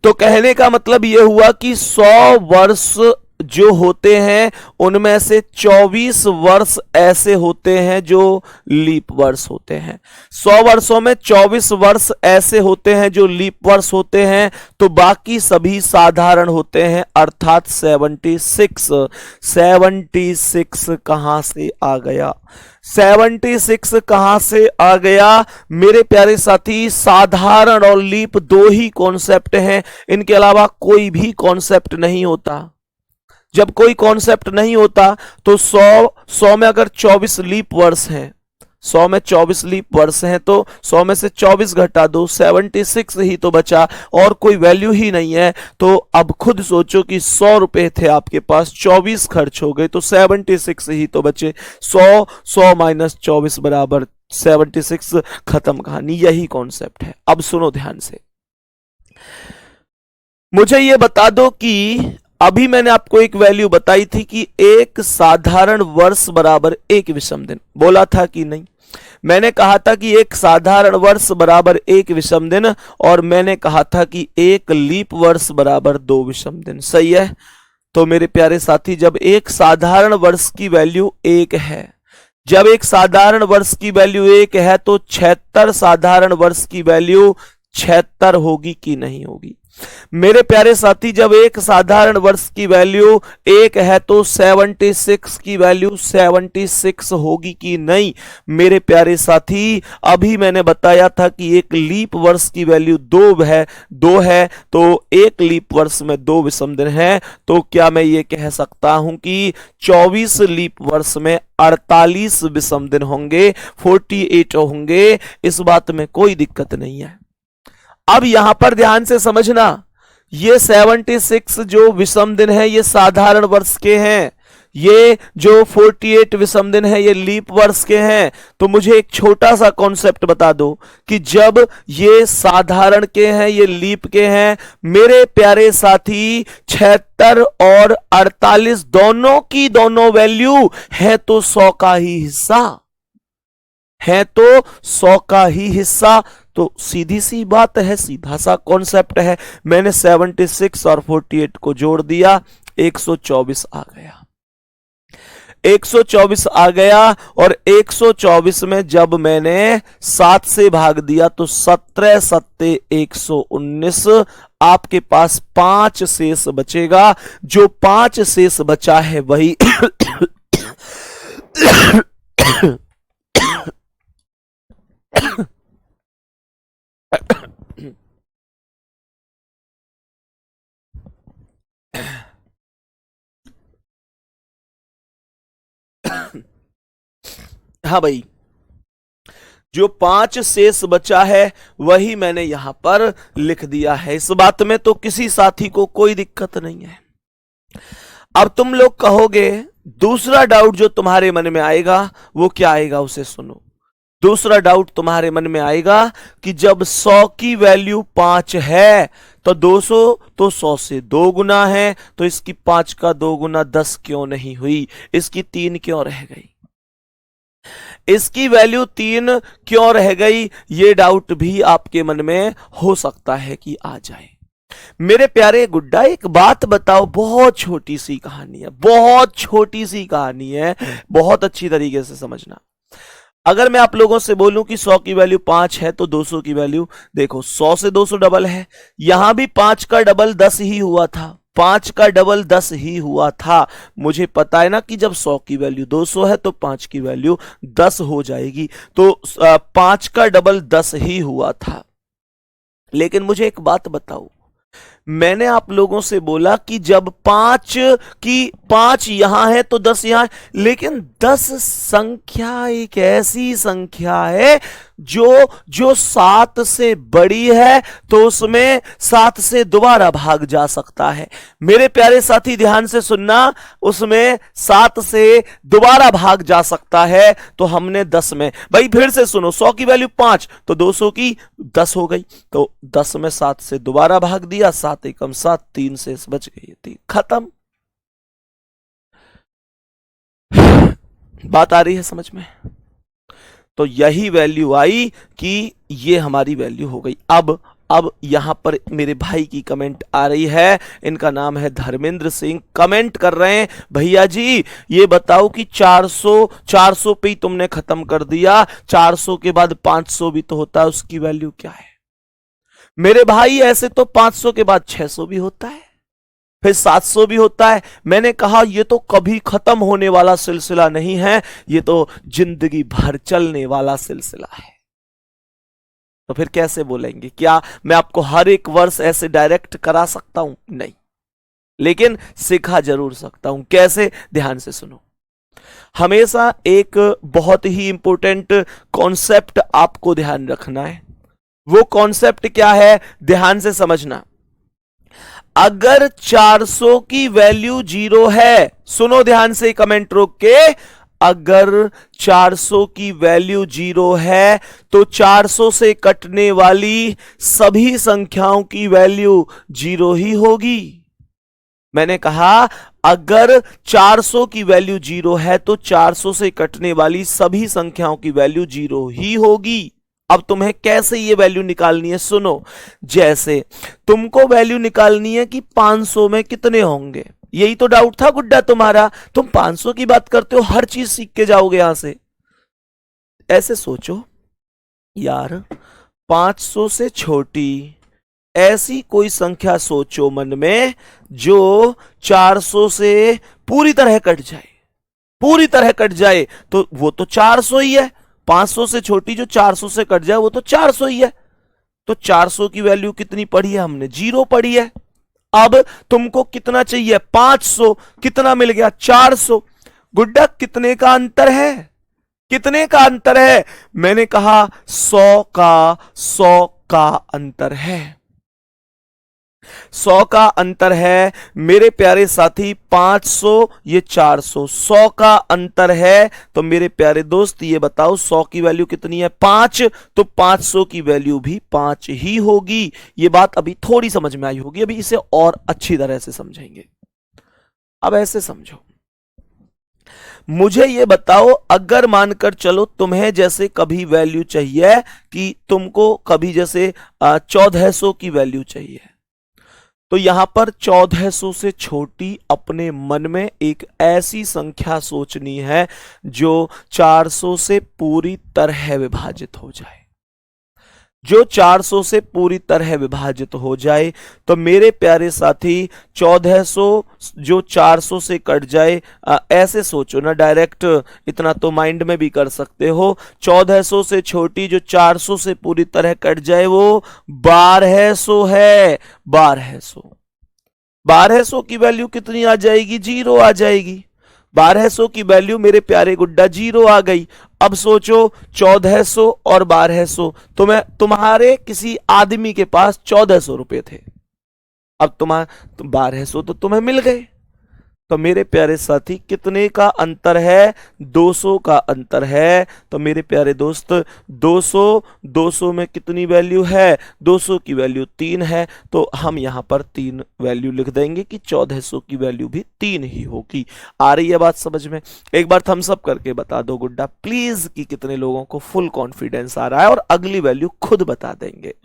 तो कहने का मतलब यह हुआ कि 100 वर्ष जो होते हैं उनमें से 24 वर्ष ऐसे होते हैं जो लीप वर्ष होते हैं। 100 वर्षों में 24 वर्ष ऐसे होते हैं जो लीप वर्ष होते हैं, तो बाकी सभी साधारण होते हैं अर्थात 76 कहां से आ गया, 76 कहां से आ गया। मेरे प्यारे साथी साधारण और लीप 2 ही कॉन्सेप्ट हैं, इनके अलावा कोई भी कॉन्सेप्ट नहीं होता। जब कोई कॉन्सेप्ट नहीं होता तो 100 में अगर 24 लीप वर्ष हैं, 100 में 24 लीप वर्ष हैं तो 100 में से 24 घटा दो, 76 ही तो बचा और कोई वैल्यू ही नहीं है। तो अब खुद सोचो कि 100 रुपए थे आपके पास, 24 खर्च हो गए तो 76 ही तो बचे। 100 माइनस 24 बराबर 76, खत्म कहानी। यही कॉन्सेप्ट है। अब सुनो ध्यान से, मुझे यह बता दो कि अभी मैंने आपको एक वैल्यू बताई थी कि एक साधारण वर्ष बराबर 1 विषम दिन, बोला था कि नहीं? मैंने कहा था कि एक साधारण वर्ष बराबर 1 विषम दिन और मैंने कहा था कि एक लीप वर्ष बराबर 2 विषम दिन, सही है। तो मेरे प्यारे साथी जब एक साधारण वर्ष की वैल्यू 1 है, जब एक साधारण वर्ष की वैल्यू 1 है तो 76 साधारण वर्ष की वैल्यू 76 होगी कि नहीं होगी? मेरे प्यारे साथी, जब एक साधारण वर्ष की वैल्यू 1 है तो 76 की वैल्यू 76 होगी कि नहीं? मेरे प्यारे साथी, अभी मैंने बताया था कि एक लीप वर्ष की वैल्यू 2 है, तो एक लीप वर्ष में 2 विषम दिन है, तो क्या मैं ये कह सकता हूं कि 24 लीप वर्ष में 48 विषम दिन होंगे, 48 होंगे? इस बात में कोई दिक्कत नहीं है। अब यहां पर ध्यान से समझना, ये 76 जो विषम दिन है ये साधारण वर्ष के हैं, ये जो 48 विषम दिन है ये लीप वर्ष के हैं। तो मुझे एक छोटा सा कॉन्सेप्ट बता दो कि जब ये साधारण के हैं, ये लीप के हैं, मेरे प्यारे साथी 76 और 48 दोनों की दोनों वैल्यू है तो 100 का ही हिस्सा है, तो 100 का ही हिस्सा। तो सीधी सी बात है, सीधा सा कॉन्सेप्ट है। मैंने 76 और 48 को जोड़ दिया, 124 आ गया। 124 आ गया, और 124 में जब मैंने 7 से भाग दिया तो 17 सत्ते 119, आपके पास 5 शेष बचेगा। जो 5 शेष बचा है वही हाँ भाई, जो 5 शेष बचा है वही मैंने यहां पर लिख दिया है। इस बात में तो किसी साथी को कोई दिक्कत नहीं है। अब तुम लोग कहोगे, दूसरा डाउट जो तुम्हारे मन में आएगा वो क्या आएगा, उसे सुनो। दूसरा डाउट तुम्हारे मन में आएगा कि जब 100 की वैल्यू 5 है तो 200 तो 100 से 2 गुना है, तो इसकी 5 का 2 गुना 10 क्यों नहीं हुई? इसकी 3 क्यों रह गई? इसकी वैल्यू 3 क्यों रह गई? ये डाउट भी आपके मन में हो सकता है कि आ जाए। मेरे प्यारे गुड्डा, एक बात बताओ, बहुत छोटी सी कहानी है, बहुत छोटी सी कहानी है, बहुत अच्छी तरीके से समझना। अगर मैं आप लोगों से बोलूं कि 100 की वैल्यू 5 है तो 200 की वैल्यू, देखो 100 से 200 डबल है, यहां भी 5 का डबल 10 ही हुआ था, 5 का डबल 10 ही हुआ था। मुझे पता है ना कि जब 100 की वैल्यू 200 है तो 5 की वैल्यू 10 हो जाएगी, तो 5 का डबल 10 ही हुआ था। लेकिन मुझे एक बात बताओ, मैंने आप लोगों से बोला कि जब 5 यहां है तो 10 यहां है, लेकिन 10 संख्या एक ऐसी संख्या है जो 7 से बड़ी है, तो उसमें 7 से दोबारा भाग जा सकता है। मेरे प्यारे साथी ध्यान से सुनना, उसमें 7 से दोबारा भाग जा सकता है, तो हमने 10 में, भाई फिर से सुनो, 100 की वैल्यू 5 तो 200 की 10 हो गई, तो 10 में 7 से दोबारा भाग दिया, 7 एकम 7, 3 से बच गई, 3 खत्म। बात आ रही है समझ में? तो यही वैल्यू आई कि ये हमारी वैल्यू हो गई। अब यहां पर मेरे भाई की कमेंट आ रही है, इनका नाम है धर्मेंद्र सिंह, कमेंट कर रहे हैं, भैया जी ये बताओ कि 400 पे ही तुमने खत्म कर दिया, 400 के बाद 500 भी तो होता है, उसकी वैल्यू क्या है? मेरे भाई ऐसे तो 500 के बाद 600 भी होता है, फिर 700 भी होता है। मैंने कहा ये तो कभी खत्म होने वाला सिलसिला नहीं है, ये तो जिंदगी भर चलने वाला सिलसिला है। तो फिर कैसे बोलेंगे? क्या मैं आपको हर एक वर्ष ऐसे डायरेक्ट करा सकता हूं? नहीं, लेकिन सिखा जरूर सकता हूं। कैसे? ध्यान से सुनो। हमेशा एक बहुत ही इंपॉर्टेंट कॉन्सेप्ट आपको ध्यान रखना है। वो कॉन्सेप्ट क्या है? ध्यान से समझना। अगर 400 की वैल्यू 0 है, सुनो ध्यान से, कमेंट रोक के, अगर 400 की वैल्यू 0 है तो 400 से कटने वाली सभी संख्याओं की वैल्यू 0 ही होगी। मैंने कहा अगर 400 की वैल्यू 0 है तो 400 से कटने वाली सभी संख्याओं की वैल्यू 0 ही होगी। अब तुम्हें कैसे ये वैल्यू निकालनी है, सुनो। जैसे तुमको वैल्यू निकालनी है कि 500 में कितने होंगे, यही तो डाउट था गुड्डा तुम्हारा। तुम 500 की बात करते हो, हर चीज सीख के जाओगे यहां से। ऐसे सोचो यार, 500 से छोटी ऐसी कोई संख्या सोचो मन में जो 400 से पूरी तरह कट जाए, पूरी तरह कट जाए, तो वो तो 400 ही है। 500 से छोटी जो 400 से कट जाए वो तो 400 ही है। तो 400 की वैल्यू कितनी पढ़ी है हमने? 0 पढ़ी है। अब तुमको कितना चाहिए? 500। कितना मिल गया? 400। गुड्डा कितने का अंतर है? कितने का अंतर है? मैंने कहा 100 का अंतर है। 100 का अंतर है मेरे प्यारे साथी। 500 ये 400, 100 का अंतर है। तो मेरे प्यारे दोस्त ये बताओ 100 की वैल्यू कितनी है? 5। तो 500 की वैल्यू भी 5 ही होगी। ये बात अभी थोड़ी समझ में आई होगी, अभी इसे और अच्छी तरह से समझेंगे। अब ऐसे समझो, मुझे ये बताओ, अगर मानकर चलो तुम्हें जैसे कभी वैल्यू चाहिए कि तुमको कभी जैसे 1400 की वैल्यू चाहिए, तो यहां पर 1400 से छोटी अपने मन में एक ऐसी संख्या सोचनी है जो 400 से पूरी तरह विभाजित हो जाए, जो 400 से पूरी तरह विभाजित हो जाए। तो मेरे प्यारे साथी 1400 जो 400 से कट जाए, ऐसे सोचो ना, डायरेक्ट इतना तो माइंड में भी कर सकते हो। 1400 से छोटी जो 400 से पूरी तरह कट जाए वो 1200 है। 1200 की वैल्यू कितनी आ जाएगी? 0 आ जाएगी। 1200 की वैल्यू मेरे प्यारे गुड्डा 0 आ गई। अब सोचो 1400 और 1200, तुम्हारे किसी आदमी के पास 1400 रुपए थे, अब 1200 तो तुम्हें मिल गए। तो मेरे प्यारे साथी कितने का अंतर है? 200 का अंतर है। तो मेरे प्यारे दोस्त 200 में कितनी वैल्यू है? 200 की वैल्यू 3 है। तो हम यहां पर 3 वैल्यू लिख देंगे कि 1400 की वैल्यू भी 3 ही होगी। आ रही है बात समझ में? एक बार थम्स अप करके बता दो गुड्डा प्लीज कि कितने लोगों को फुल कॉन्फिडेंस आ रहा है, और अगली वैल्यू खुद बता देंगे।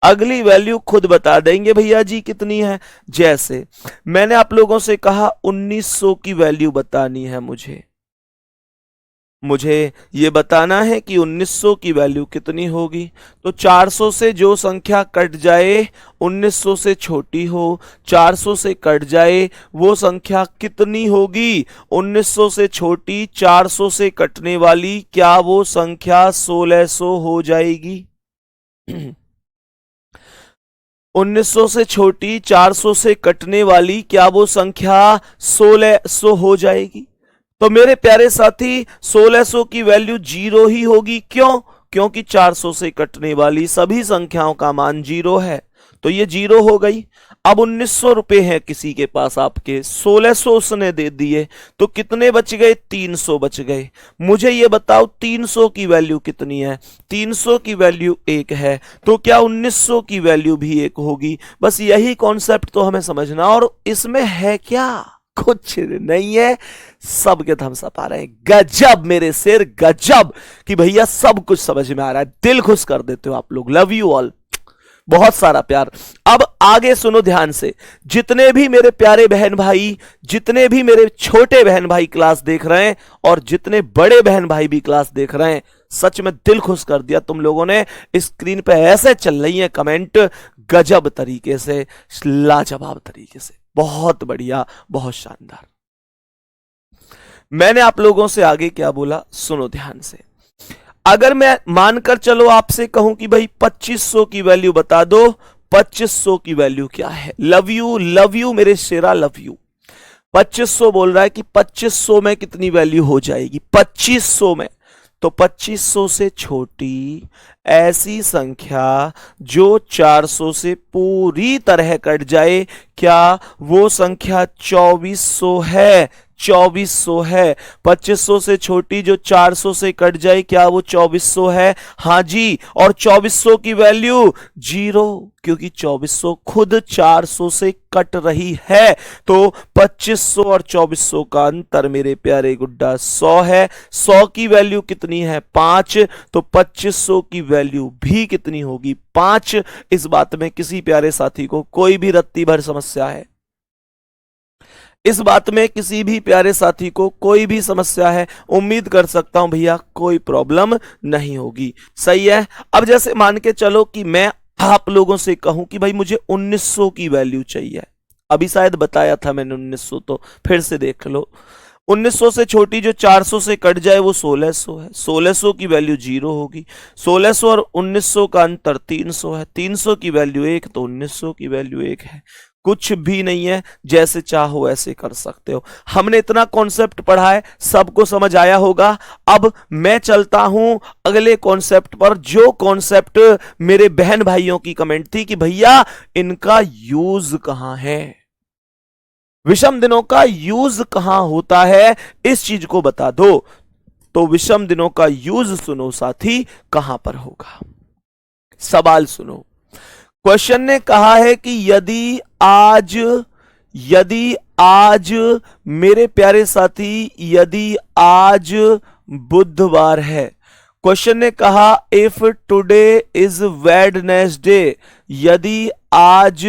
अगली वैल्यू खुद बता देंगे भैया जी कितनी है। जैसे मैंने आप लोगों से कहा 1900 की वैल्यू बतानी है मुझे ये बताना है कि 1900 की वैल्यू कितनी होगी। तो 400 से जो संख्या कट जाए 1900 से छोटी हो, 400 से कट जाए, वो संख्या कितनी होगी? 1900 से छोटी 400 से कटने वाली, क्या वो संख्या 1600 हो जाएगी? 1900 से छोटी 400 से कटने वाली, क्या वो संख्या 1600 हो जाएगी? तो मेरे प्यारे साथी 1600 की वैल्यू 0 ही होगी। क्यों? क्योंकि 400 से कटने वाली सभी संख्याओं का मान 0 है, तो ये 0 हो गई। अब 1900 रुपए हैं किसी के पास आपके, 1600 उसने दे दिए, तो कितने बच गए? 300 बच गए। मुझे ये बताओ 300 की वैल्यू कितनी है? 300 की वैल्यू 1 है, तो क्या 1900 की वैल्यू भी 1 होगी? बस यही कॉन्सेप्ट तो हमें समझना। और इसमें है क्या? कुछ नहीं है। सबके थम्स अप आ रहे हैं। गजब मेरे शेर, गजब कि भैया सब कुछ समझ में आ रहा है। दिल खुश कर देते हो आप लोग। लव यू ऑल, बहुत सारा प्यार। अब आगे सुनो ध्यान से। जितने भी मेरे प्यारे बहन भाई, जितने भी मेरे छोटे बहन भाई क्लास देख रहे हैं, और जितने बड़े बहन भाई भी क्लास देख रहे हैं, सच में दिल खुश कर दिया तुम लोगों ने। स्क्रीन पे ऐसे चल रही है कमेंट, गजब तरीके से, लाजवाब तरीके से, बहुत बढ़िया, बहुत शानदार। मैंने आप लोगों से आगे क्या बोला सुनो ध्यान से। अगर मैं मानकर चलो आपसे कहूं कि भाई 2500 की वैल्यू बता दो, 2500 की वैल्यू क्या है? लव यू मेरे शेरा, लव यू। 2500 बोल रहा है कि 2500 में कितनी वैल्यू हो जाएगी? 2500 में, तो 2500 से छोटी ऐसी संख्या जो 400 से पूरी तरह कट जाए, क्या वो संख्या 2400 है? 2400 है। 2500 से छोटी जो 400 से कट जाए, क्या वो 2400 है? हाँ जी। और 2400 की वैल्यू 0, क्योंकि 2400 खुद 400 से कट रही है। तो 2500 और 2400 का अंतर मेरे प्यारे गुड्डा 100 है। 100 की वैल्यू कितनी है? 5। तो 2500 की वैल्यू भी कितनी होगी? 5। इस बात में किसी प्यारे साथी को कोई भी रत्ती भर समस्या है? इस बात में किसी भी प्यारे साथी को कोई भी समस्या है? उम्मीद कर सकता हूं भैया कोई प्रॉब्लम नहीं होगी। सही है। अब जैसे मान के चलो कि मैं आप लोगों से कहूं कि भाई मुझे 1900 की वैल्यू चाहिए, अभी शायद बताया था मैंने 1900, तो फिर से देख लो। 1900 से छोटी जो 400 से कट जाए वो 1600 है, 1600 की वैल्यू 0 होगी, 1600 और 1900 का अंतर 300 है, 300 की वैल्यू 1, तो 1900 की वैल्यू 1 है। कुछ भी नहीं है, जैसे चाहो ऐसे कर सकते हो। हमने इतना कॉन्सेप्ट पढ़ा है, सबको समझ आया होगा। अब मैं चलता हूं अगले कॉन्सेप्ट पर, जो कॉन्सेप्ट मेरे बहन भाइयों की कमेंट थी कि भैया इनका यूज कहां है, विषम दिनों का यूज कहां होता है, इस चीज को बता दो। तो विषम दिनों का यूज सुनो साथी, कहां पर होगा। सवाल सुनो, क्वेश्चन ने कहा है कि यदि आज मेरे प्यारे साथी, यदि आज बुधवार है, क्वेश्चन ने कहा इफ टुडे इज वेडनेसडे, यदि आज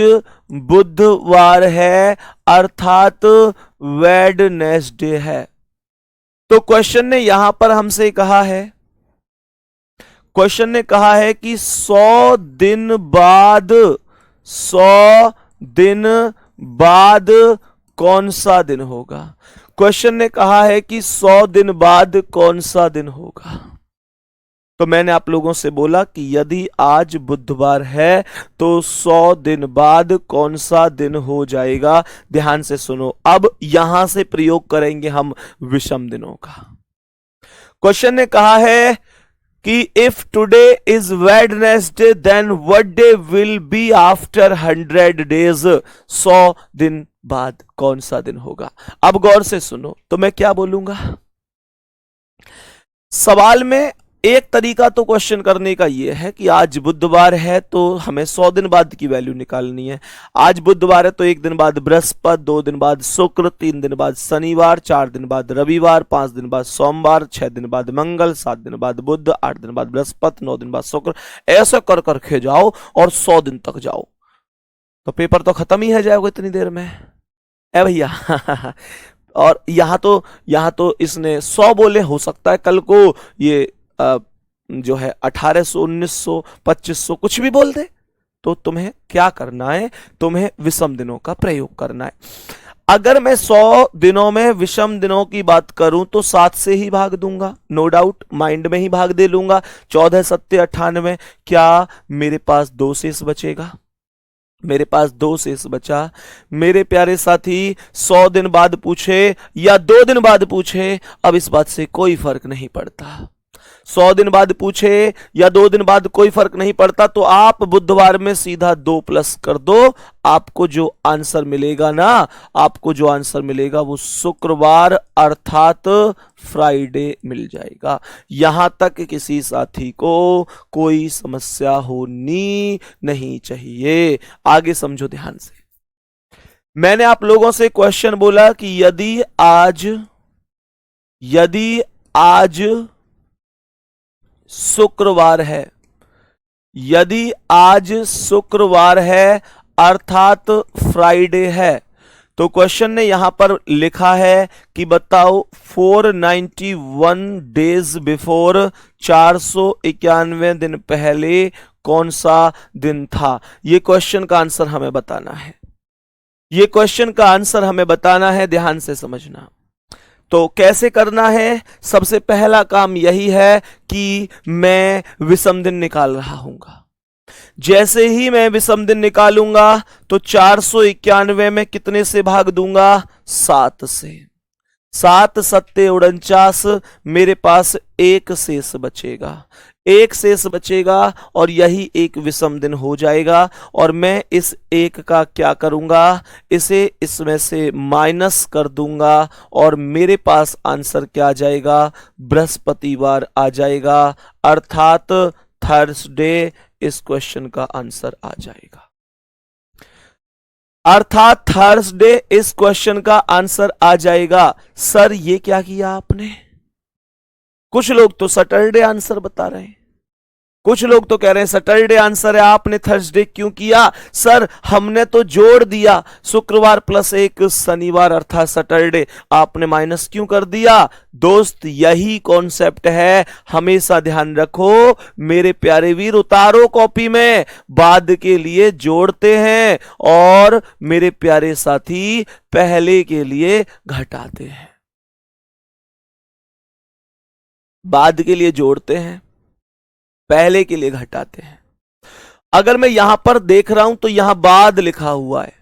बुधवार है अर्थात वेडनेसडे है, तो क्वेश्चन ने यहां पर हमसे कहा है, क्वेश्चन ने कहा है कि 100 दिन बाद कौन सा दिन होगा। क्वेश्चन ने कहा है कि 100 दिन बाद कौन सा दिन होगा। तो मैंने आप लोगों से बोला कि यदि आज बुधवार है तो 100 दिन बाद कौन सा दिन हो जाएगा। ध्यान से सुनो, अब यहां से प्रयोग करेंगे हम विषम दिनों का। क्वेश्चन ने कहा है कि if today is Wednesday then what day will be after 100 days, 100 दिन बाद कौन सा दिन होगा। अब गौर से सुनो, तो मैं क्या बोलूंगा। सवाल में एक तरीका तो क्वेश्चन करने का यह है कि आज बुधवार है तो हमें 100 दिन बाद की वैल्यू निकालनी है। आज बुधवार है तो 1 दिन बाद बृहस्पति, 2 दिन बाद शुक्र, 3 दिन बाद शनिवार, 4 दिन बाद रविवार, 5 दिन बाद सोमवार, 6 दिन बाद मंगल, 7 दिन बाद बुध, 8 दिन बाद बृहस्पति, 9 दिन बाद शुक्र। ऐसा कर करके जाओ और 100 दिन तक जाओ, तो पेपर तो खत्म ही है जाएगा इतनी देर में, है भैया। और यहां तो इसने 100 बोले, हो सकता है कल को ये जो है 1800, 1900, 2500 कुछ भी बोल दे। तो तुम्हें क्या करना है, तुम्हें विषम दिनों का प्रयोग करना है। अगर मैं 100 दिनों में विषम दिनों की बात करूं तो 7 से ही भाग दूंगा, नो डाउट, माइंड में ही भाग दे लूंगा। 14 7 98, क्या मेरे पास 2 शेष बचेगा, मेरे पास 2 शेष बचा। मेरे प्यारे साथी 100 दिन बाद पूछे या 2 दिन बाद पूछे, अब इस बात से कोई फर्क नहीं पड़ता। 100 दिन बाद पूछे या 2 दिन बाद कोई फर्क नहीं पड़ता। तो आप बुधवार में सीधा 2 प्लस कर दो, आपको जो आंसर मिलेगा ना, आपको जो आंसर मिलेगा वो शुक्रवार अर्थात फ्राइडे मिल जाएगा। यहां तक किसी साथी को कोई समस्या होनी नहीं चाहिए। आगे समझो ध्यान से। मैंने आप लोगों से क्वेश्चन बोला कि यदि आज शुक्रवार है, यदि आज शुक्रवार है अर्थात फ्राइडे है, तो क्वेश्चन ने यहां पर लिखा है कि बताओ 491 डेज बिफोर, 491 दिन पहले कौन सा दिन था। यह क्वेश्चन का आंसर हमें बताना है, यह क्वेश्चन का आंसर हमें बताना है। ध्यान से समझना। तो कैसे करना है, सबसे पहला काम यही है कि मैं विषम दिन निकाल रहा हूंगा। जैसे ही मैं विषम दिन निकालूंगा तो 491 में कितने से भाग दूंगा, 7 से। 7 7 49, मेरे पास 1 शेष बचेगा, 1 शेष बचेगा और यही एक विषम दिन हो जाएगा। और मैं इस 1 का क्या करूंगा, इसे इसमें से माइनस कर दूंगा और मेरे पास आंसर क्या आ जाएगा, बृहस्पतिवार आ जाएगा अर्थात थर्सडे। इस क्वेश्चन का आंसर आ जाएगा अर्थात थर्सडे, इस क्वेश्चन का आंसर आ जाएगा। सर ये क्या किया आपने, कुछ लोग तो सैटरडे आंसर बता रहे हैं, कुछ लोग तो कह रहे हैं सैटरडे आंसर है, आपने थर्सडे क्यों किया? सर हमने तो जोड़ दिया, शुक्रवार प्लस एक शनिवार अर्थात सैटरडे, आपने माइनस क्यों कर दिया? दोस्त यही कॉन्सेप्ट है, हमेशा ध्यान रखो मेरे प्यारे वीर। उतारो कॉपी में, बाद के लिए जोड़ते हैं और मेरे प्यारे साथी पहले के लिए घटाते हैं। बाद के लिए जोड़ते हैं, पहले के लिए घटाते हैं। अगर मैं यहां पर देख रहा हूं तो यहां बाद लिखा हुआ है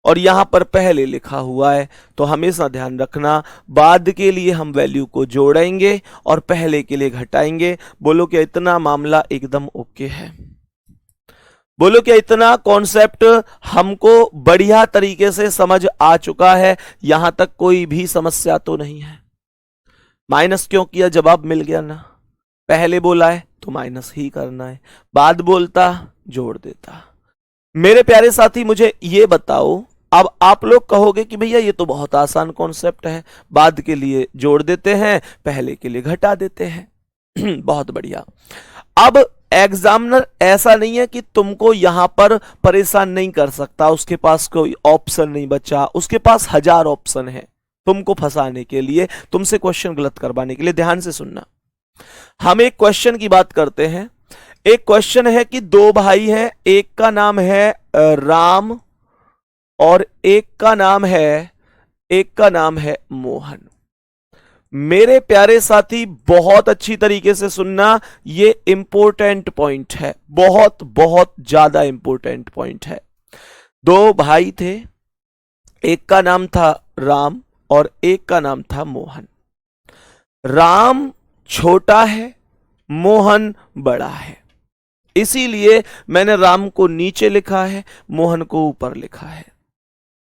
और यहां पर पहले लिखा हुआ है, तो हमेशा ध्यान रखना बाद के लिए हम वैल्यू को जोड़ेंगे और पहले के लिए घटाएंगे। बोलो क्या इतना मामला एकदम ओके है? बोलो क्या इतना कॉन्सेप्ट हमको बढ़िया तरीके से समझ आ चुका है? यहां तक कोई भी समस्या तो नहीं है? माइनस क्यों किया? जवाब मिल गया ना, पहले बोला है तो माइनस ही करना है, बाद बोलता जोड़ देता। मेरे प्यारे साथी मुझे ये बताओ, अब आप लोग कहोगे कि भैया ये तो बहुत आसान कॉन्सेप्ट है, बाद के लिए जोड़ देते हैं, पहले के लिए घटा देते हैं। बहुत बढ़िया। अब एग्जामिनर ऐसा नहीं है कि तुमको यहां पर परेशान नहीं कर सकता, उसके पास कोई ऑप्शन नहीं बचा, उसके पास 1000 ऑप्शन है तुमको फंसाने के लिए, तुमसे क्वेश्चन गलत करवाने के लिए। ध्यान से सुनना, हम एक क्वेश्चन की बात करते हैं। एक क्वेश्चन है कि दो भाई हैं, एक का नाम है राम और एक का नाम है मोहन। मेरे प्यारे साथी बहुत अच्छी तरीके से सुनना, ये इंपॉर्टेंट पॉइंट है, बहुत बहुत ज्यादा इंपॉर्टेंट पॉइंट है। दो भाई थे, एक का नाम था राम और एक का नाम था मोहन। राम छोटा है, मोहन बड़ा है, इसीलिए मैंने राम को नीचे लिखा है, मोहन को ऊपर लिखा है।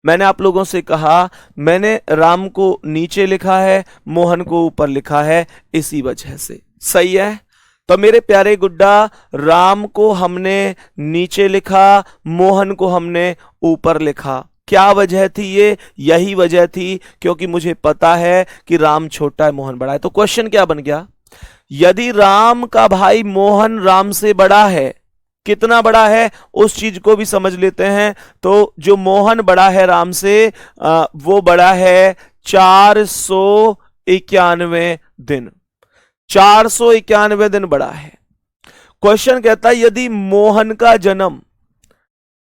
मैंने आप लोगों से कहा मैंने राम को नीचे लिखा है, मोहन को ऊपर लिखा है, इसी वजह से। सही है? तो मेरे प्यारे गुड्डा, राम को हमने नीचे लिखा, मोहन को हमने ऊपर लिखा। क्या वजह थी ये? यही वजह थी क्योंकि मुझे पता है कि राम छोटा है, मोहन बड़ा है। तो क्वेश्चन क्या बन गया? यदि राम का भाई मोहन राम से बड़ा है, कितना बड़ा है उस चीज को भी समझ लेते हैं। तो जो मोहन बड़ा है राम से, वो बड़ा है 491 दिन, 491 दिन बड़ा है। क्वेश्चन कहता है यदि मोहन का जन्म,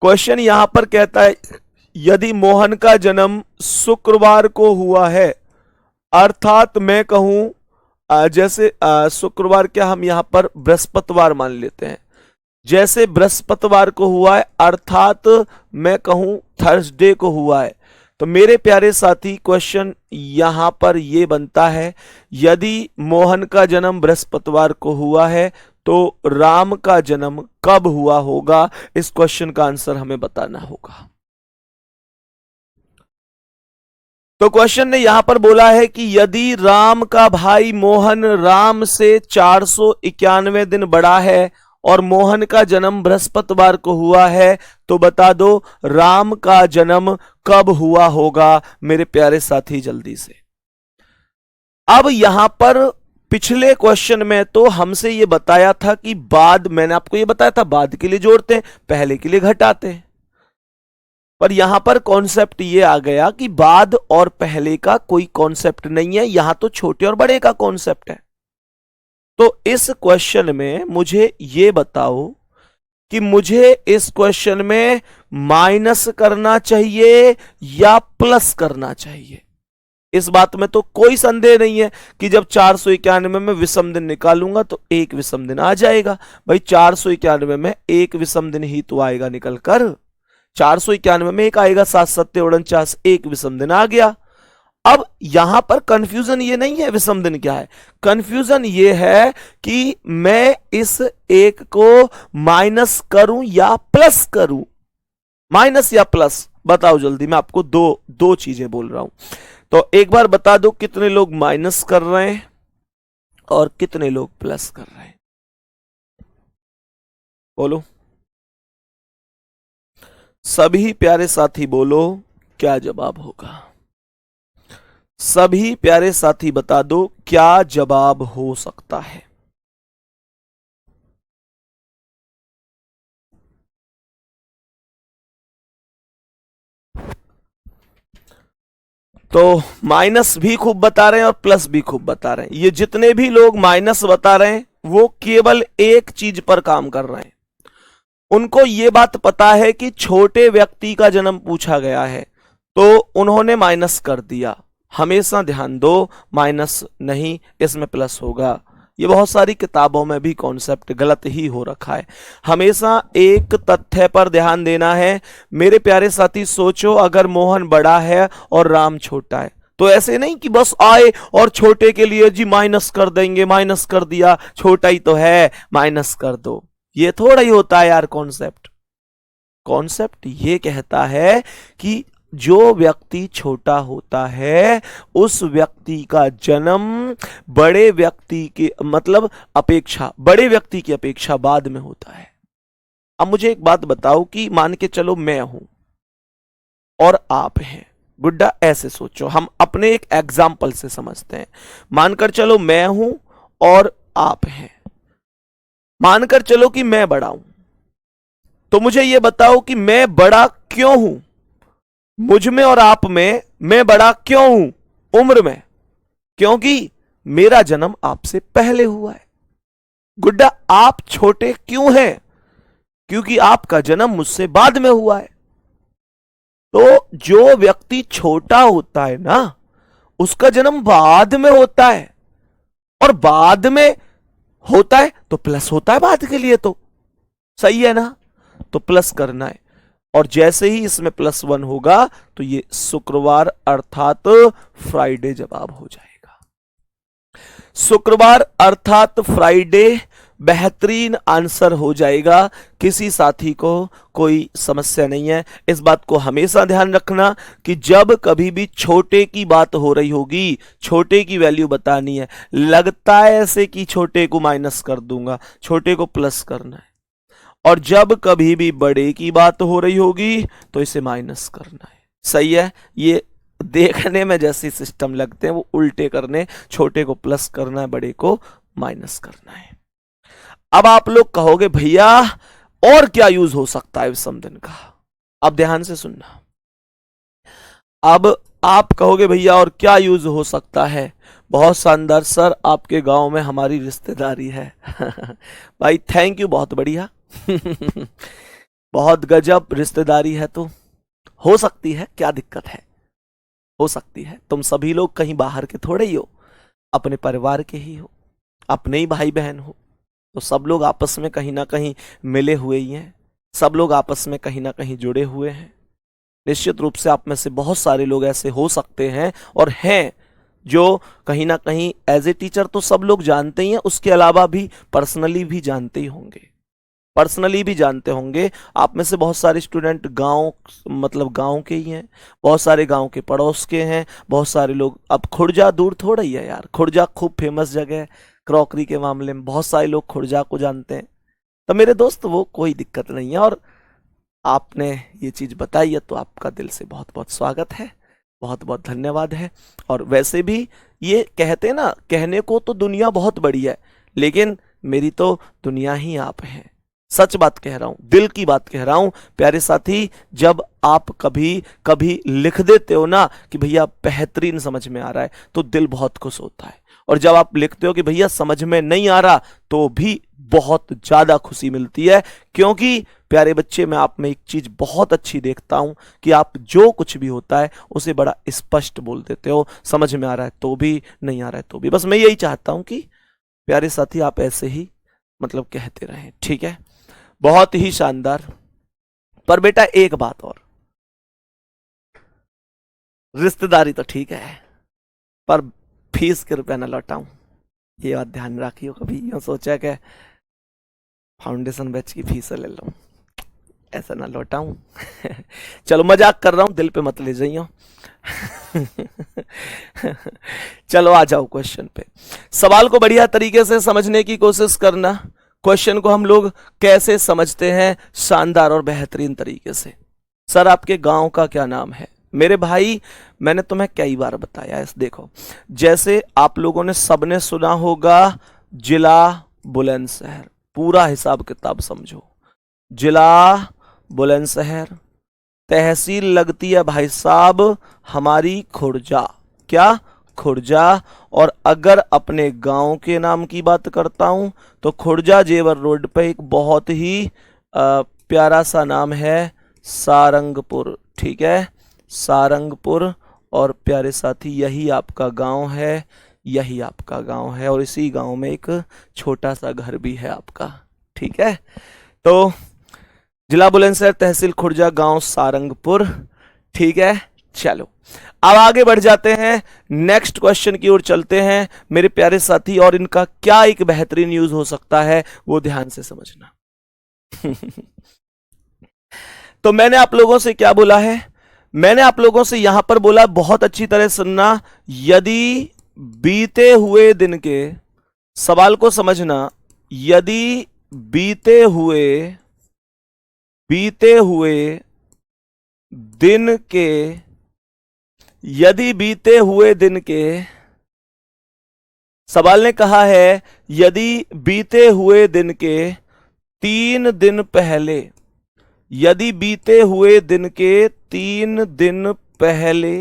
क्वेश्चन यहां पर कहता है यदि मोहन का जन्म शुक्रवार को हुआ है, अर्थात मैं कहूं जैसे शुक्रवार, क्या हम यहां पर बृहस्पतिवार मान लेते हैं, जैसे बृहस्पतिवार को हुआ है अर्थात मैं कहूं थर्सडे को हुआ है, तो मेरे प्यारे साथी क्वेश्चन यहां पर यह बनता है यदि मोहन का जन्म बृहस्पतिवार को हुआ है तो राम का जन्म कब हुआ होगा? इस क्वेश्चन का आंसर हमें बताना होगा। तो क्वेश्चन ने यहां पर बोला है कि यदि राम का भाई मोहन राम से 491 दिन बड़ा है और मोहन का जन्म बृहस्पतिवार को हुआ है, तो बता दो राम का जन्म कब हुआ होगा? मेरे प्यारे साथी जल्दी से। अब यहां पर पिछले क्वेश्चन में तो हमसे यह बताया था कि बाद, मैंने आपको यह बताया था बाद के लिए जोड़ते हैं, पहले के लिए घटाते हैं, पर यहां पर कॉन्सेप्ट ये आ गया कि बाद और पहले का कोई कॉन्सेप्ट नहीं है, यहां तो छोटे और बड़े का कॉन्सेप्ट है। तो इस क्वेश्चन में मुझे ये बताओ कि मुझे इस क्वेश्चन में माइनस करना चाहिए या प्लस करना चाहिए? इस बात में तो कोई संदेह नहीं है कि जब 491 में विषम दिन निकालूंगा तो एक विषम दिन आ जाएगा। भाई 491 में एक विषम दिन ही तो आएगा निकल कर, 491 में एक आएगा, 7 7 49, एक विषम दिन आ गया। अब यहां पर कंफ्यूजन ये नहीं है विषम दिन क्या है, कंफ्यूजन ये है कि मैं इस एक को माइनस करूं या प्लस करूं। माइनस या प्लस बताओ जल्दी, मैं आपको दो चीजें बोल रहा हूं। तो एक बार बता दो कितने लोग माइनस कर रहे हैं और कितने लोग प्लस कर रहे हैं? बोलो सभी प्यारे साथी, बोलो क्या जवाब होगा? सभी प्यारे साथी बता दो क्या जवाब हो सकता है? तो माइनस भी खूब बता रहे हैं और प्लस भी खूब बता रहे हैं। ये जितने भी लोग माइनस बता रहे हैं वो केवल एक चीज पर काम कर रहे हैं। उनको ये बात पता है कि छोटे व्यक्ति का जन्म पूछा गया है तो उन्होंने माइनस कर दिया। हमेशा ध्यान दो, माइनस नहीं, इसमें प्लस होगा। ये बहुत सारी किताबों में भी कॉन्सेप्ट गलत ही हो रखा है। हमेशा एक तथ्य पर ध्यान देना है। मेरे प्यारे साथी, सोचो अगर मोहन बड़ा है और राम छोटा है तो ऐसे नहीं कि बस आए और छोटे के लिए जी माइनस कर देंगे, माइनस कर दिया, छोटा ही तो है माइनस कर दो। ये थोड़ा ही होता है यार कॉन्सेप्ट। कॉन्सेप्ट ये कहता है कि जो व्यक्ति छोटा होता है उस व्यक्ति का जन्म बड़े व्यक्ति के मतलब अपेक्षा, बड़े व्यक्ति की अपेक्षा बाद में होता है। अब मुझे एक बात बताओ कि मान के चलो मैं हूं और आप हैं। गुड्डा ऐसे सोचो, हम अपने एक एग्जाम्पल से समझते हैं। मानकर चलो मैं हूं और आप हैं। मानकर चलो कि मैं बड़ा हूं, तो मुझे यह बताओ कि मैं बड़ा क्यों हूं? मुझ में और आप में मैं बड़ा क्यों हूं उम्र में? क्योंकि मेरा जन्म आपसे पहले हुआ है। गुड्डा आप छोटे क्यों हैं? क्योंकि आपका जन्म मुझसे बाद में हुआ है। तो जो व्यक्ति छोटा होता है ना, उसका जन्म बाद में होता है, और बाद में होता है तो प्लस होता है बाद के लिए। तो सही है ना? तो प्लस करना है, और जैसे ही इसमें +1 होगा तो ये शुक्रवार अर्थात फ्राइडे जवाब हो जाएगा। शुक्रवार अर्थात फ्राइडे बेहतरीन आंसर हो जाएगा। किसी साथी को कोई समस्या नहीं है। इस बात को हमेशा ध्यान रखना कि जब कभी भी छोटे की बात हो रही होगी, छोटे की वैल्यू बतानी है, लगता है ऐसे कि छोटे को माइनस कर दूंगा, छोटे को प्लस करना है। और जब कभी भी बड़े की बात हो रही होगी तो इसे माइनस करना है। सही है? ये देखने में जैसे सिस्टम लगते हैं वो उल्टे करने, छोटे को प्लस करना है, बड़े को माइनस करना है। अब आप लोग कहोगे भैया और क्या यूज हो सकता है विषम दिन का? अब ध्यान से सुनना। अब आप कहोगे भैया और क्या यूज हो सकता है? बहुत शानदार सर, आपके गांव में हमारी रिश्तेदारी है। भाई थैंक यू, बहुत बढ़िया। बहुत गजब रिश्तेदारी है तो हो सकती है, क्या दिक्कत है? हो सकती है। तुम सभी लोग कहीं बाहर के थोड़े ही हो, अपने परिवार के ही हो, अपने ही भाई बहन हो, तो सब लोग आपस में कहीं ना कहीं मिले हुए ही हैं, सब लोग आपस में कहीं ना कहीं जुड़े हुए हैं। निश्चित रूप से आप में से बहुत सारे लोग ऐसे हो सकते हैं और हैं जो कहीं ना कहीं एज ए टीचर तो सब लोग जानते ही हैं, उसके अलावा भी पर्सनली भी जानते ही होंगे, पर्सनली भी जानते होंगे। आप में से बहुत सारे स्टूडेंट गांव मतलब गांव के ही हैं, बहुत सारे गांव के पड़ोस के हैं, बहुत सारे लोग, अब खुर्जा दूर थोड़ा ही है यार, खुर्जा खूब फेमस जगह है क्रॉकरी के मामले में, बहुत सारे लोग खुर्जा को जानते हैं। तो मेरे दोस्त वो कोई दिक्कत नहीं है, और आपने ये चीज़ बताई है तो आपका दिल से बहुत बहुत स्वागत है, बहुत बहुत धन्यवाद है। और वैसे भी ये कहते ना, कहने को तो दुनिया बहुत बड़ी है लेकिन मेरी तो दुनिया ही आप हैं। सच बात कह रहा हूं, दिल की बात कह रहा हूं प्यारे साथी। जब आप कभी कभी लिख देते हो ना कि भैया बेहतरीन समझ में आ रहा है तो दिल बहुत खुश होता है, और जब आप लिखते हो कि भैया समझ में नहीं आ रहा तो भी बहुत ज्यादा खुशी मिलती है। क्योंकि प्यारे बच्चे, मैं आप में एक चीज बहुत अच्छी देखता हूं कि आप जो कुछ भी होता है उसे बड़ा स्पष्ट बोल देते हो, समझ में आ रहा है तो भी, नहीं आ रहा है तो भी। बस मैं यही चाहता हूं कि प्यारे साथी आप ऐसे ही मतलब कहते रहें, ठीक है? बहुत ही शानदार। पर बेटा एक बात और, रिश्तेदारी तो ठीक है पर फीस के रुपया ना लौटाऊं, ये बात ध्यान रखियो। कभी यूं सोचा कि फाउंडेशन बैच की फीस ले लूं, ऐसा ना लौटाऊं। चलो मजाक कर रहा हूं, दिल पे मत ले जाइयो। चलो आ जाओ क्वेश्चन पे। सवाल को बढ़िया तरीके से समझने की कोशिश करना। क्वेश्चन को हम लोग कैसे समझते हैं? शानदार और बेहतरीन तरीके से। सर आपके गांव का क्या नाम है? मेरे भाई मैंने तुम्हें कई बार बताया है, देखो जैसे आप लोगों ने सबने सुना होगा जिला बुलंदशहर, पूरा हिसाब किताब समझो। जिला बुलंदशहर, तहसील लगती है भाई साहब हमारी खुर्जा। क्या? खुर्जा। और अगर अपने गांव के नाम की बात करता हूं तो खुर्जा जेवर रोड पे एक बहुत ही प्यारा सा नाम है सारंगपुर। ठीक है, सारंगपुर। और प्यारे साथी यही आपका गांव है, यही आपका गांव है, और इसी गांव में एक छोटा सा घर भी है आपका। ठीक है, तो जिला बुलंदशहर, तहसील खुर्जा, गांव सारंगपुर। ठीक है, चलो अब आगे बढ़ जाते हैं, नेक्स्ट क्वेश्चन की ओर चलते हैं मेरे प्यारे साथी। और इनका क्या एक बेहतरीन यूज हो सकता है वो ध्यान से समझना। तो मैंने आप लोगों से क्या बोला है? मैंने आप लोगों से यहां पर बोला, बहुत अच्छी तरह सुनना, यदि बीते हुए दिन के, सवाल को समझना, यदि बीते हुए दिन के, यदि बीते हुए दिन के, सवाल ने कहा है यदि बीते हुए दिन के 3 दिन पहले, यदि बीते हुए दिन के 3 दिन पहले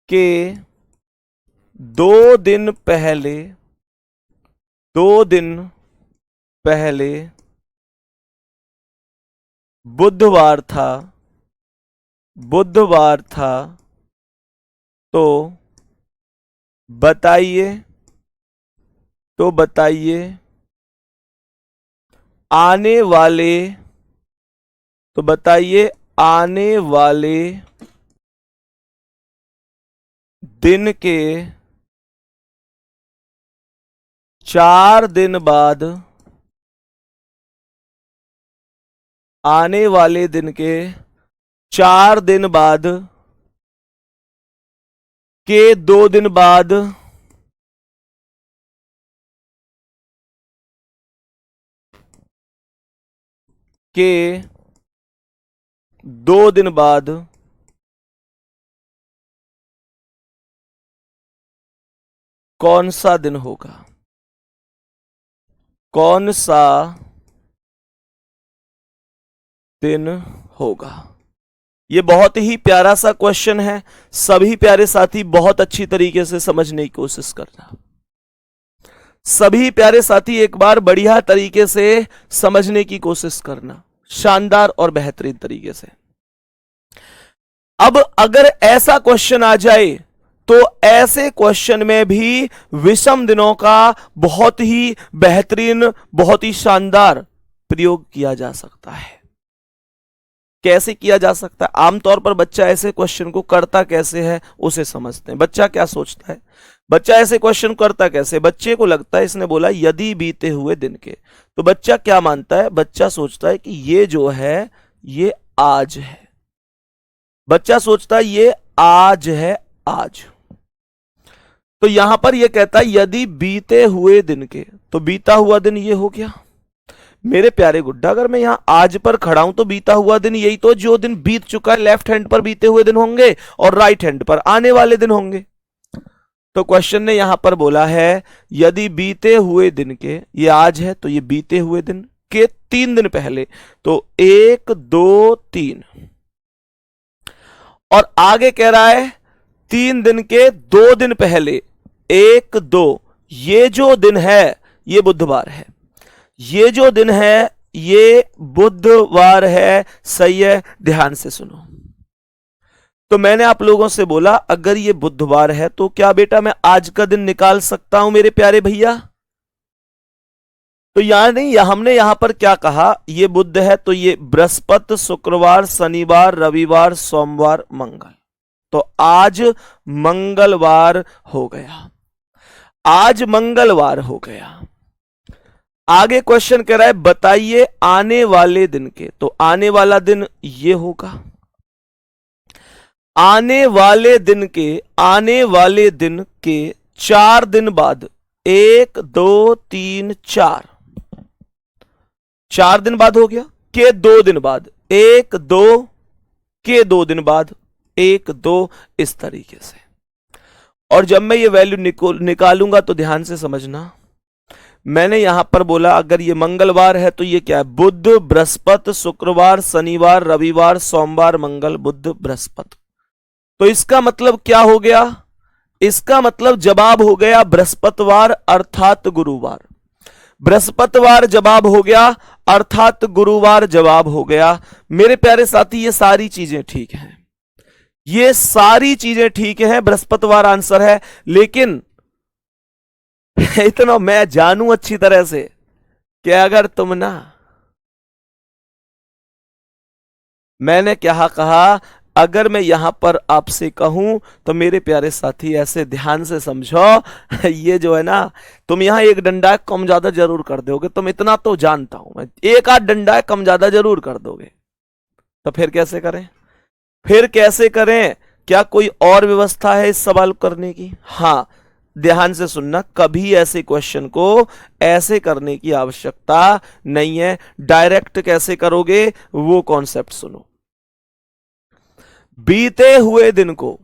के 2 दिन पहले, 2 दिन पहले बुधवार था, बुधवार था, तो बताइए, तो बताइए आने वाले, तो बताइए आने वाले दिन के 4 दिन बाद, आने वाले दिन के 4 दिन बाद के 2 दिन बाद के 2 दिन बाद कौन सा दिन होगा? कौन सा दिन होगा? ये बहुत ही प्यारा सा क्वेश्चन है, सभी प्यारे साथी बहुत अच्छी तरीके से समझने की कोशिश करना। सभी प्यारे साथी एक बार बढ़िया तरीके से समझने की कोशिश करना, शानदार और बेहतरीन तरीके से। अब अगर ऐसा क्वेश्चन आ जाए तो ऐसे क्वेश्चन में भी विषम दिनों का बहुत ही बेहतरीन, बहुत ही शानदार प्रयोग किया जा सकता है। कैसे किया जा सकता है? आमतौर पर बच्चा ऐसे क्वेश्चन को करता कैसे है उसे समझते हैं। बच्चा क्या सोचता है? बच्चा ऐसे क्वेश्चन करता कैसे? बच्चे को लगता है, इसने बोला यदि बीते हुए दिन के, तो बच्चा क्या मानता है? बच्चा सोचता है कि ये जो है ये आज है। बच्चा सोचता है ये आज है, आज। तो यहां पर ये कहता है यदि बीते हुए दिन के, तो बीता हुआ दिन ये हो गया। मेरे प्यारे गुड्डा, अगर मैं यहां आज पर खड़ा हूं तो बीता हुआ दिन यही तो जो दिन बीत चुका है, लेफ्ट हैंड पर बीते हुए दिन होंगे और राइट हैंड पर आने वाले दिन होंगे। तो क्वेश्चन ने यहां पर बोला है यदि बीते हुए दिन के, ये आज है तो ये बीते हुए दिन के 3 दिन पहले, तो 1 2 3, और आगे कह रहा है 3 दिन के 2 दिन पहले 1 2, ये जो दिन है ये बुधवार है, ये जो दिन है ये बुधवार है। सही है, ध्यान से सुनो। तो मैंने आप लोगों से बोला अगर ये बुधवार है तो क्या बेटा मैं आज का दिन निकाल सकता हूं मेरे प्यारे भैया? तो यहां नहीं, हमने यहां पर क्या कहा, ये बुध है तो ये बृहस्पति, शुक्रवार, शनिवार, रविवार, सोमवार, मंगल, तो आज मंगलवार हो गया, आज मंगलवार हो गया। आगे क्वेश्चन कह रहा है बताइए आने वाले दिन के, तो आने वाला दिन ये होगा। आने वाले दिन के, आने वाले दिन के 4 दिन बाद, 1 2 3 4, 4 दिन बाद हो गया, के 2 दिन बाद, 1 2 के 2 दिन बाद, 1 2, इस तरीके से। और जब मैं ये वैल्यू निकालूंगा तो ध्यान से समझना, मैंने यहां पर बोला अगर ये मंगलवार है तो ये क्या है, बुध बृहस्पति शुक्रवार शनिवार रविवार सोमवार मंगल बुध बृहस्पति। तो इसका मतलब क्या हो गया, इसका मतलब जवाब हो गया बृहस्पतिवार अर्थात गुरुवार। बृहस्पतिवार जवाब हो गया अर्थात गुरुवार जवाब हो गया। मेरे प्यारे साथी ये सारी चीजें ठीक हैं, ये सारी चीजें ठीक हैं, बृहस्पतिवार आंसर है। लेकिन इतना मैं जानूं अच्छी तरह से कि अगर तुम ना, मैंने क्या कहा, अगर मैं यहां पर आपसे कहूं तो मेरे प्यारे साथी ऐसे ध्यान से समझो, ये जो है ना, तुम यहां एक डंडा कम ज्यादा जरूर कर दोगे, तुम इतना तो जानता हूं मैं, एक आध डंडा कम ज्यादा जरूर कर दोगे। तो फिर कैसे करें, फिर कैसे करें, क्या कोई और व्यवस्था है इस सवाल करने की? हां, ध्यान से सुनना, कभी ऐसे क्वेश्चन को ऐसे करने की आवश्यकता नहीं है। डायरेक्ट कैसे करोगे वो कॉन्सेप्ट सुनो। बीते हुए दिन को,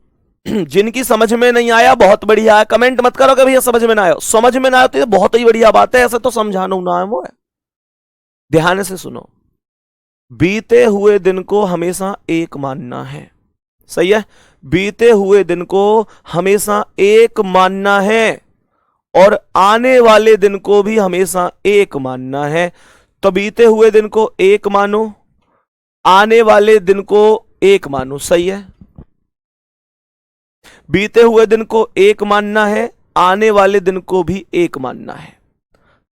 जिनकी समझ में नहीं आया बहुत बढ़िया है, कमेंट मत करो कि भैया समझ में ना आया, समझ में ना आया तो ये बहुत ही बढ़िया बात है, ऐसे तो समझाना ना है वो है। ध्यान से सुनो, बीते हुए दिन को हमेशा एक मानना है, सही है, बीते हुए दिन को हमेशा एक मानना है और आने वाले दिन को भी हमेशा एक मानना है। तो बीते हुए दिन को एक मानो, आने वाले दिन को एक मानो, सही है, बीते हुए दिन को एक मानना है, आने वाले दिन को भी एक मानना है।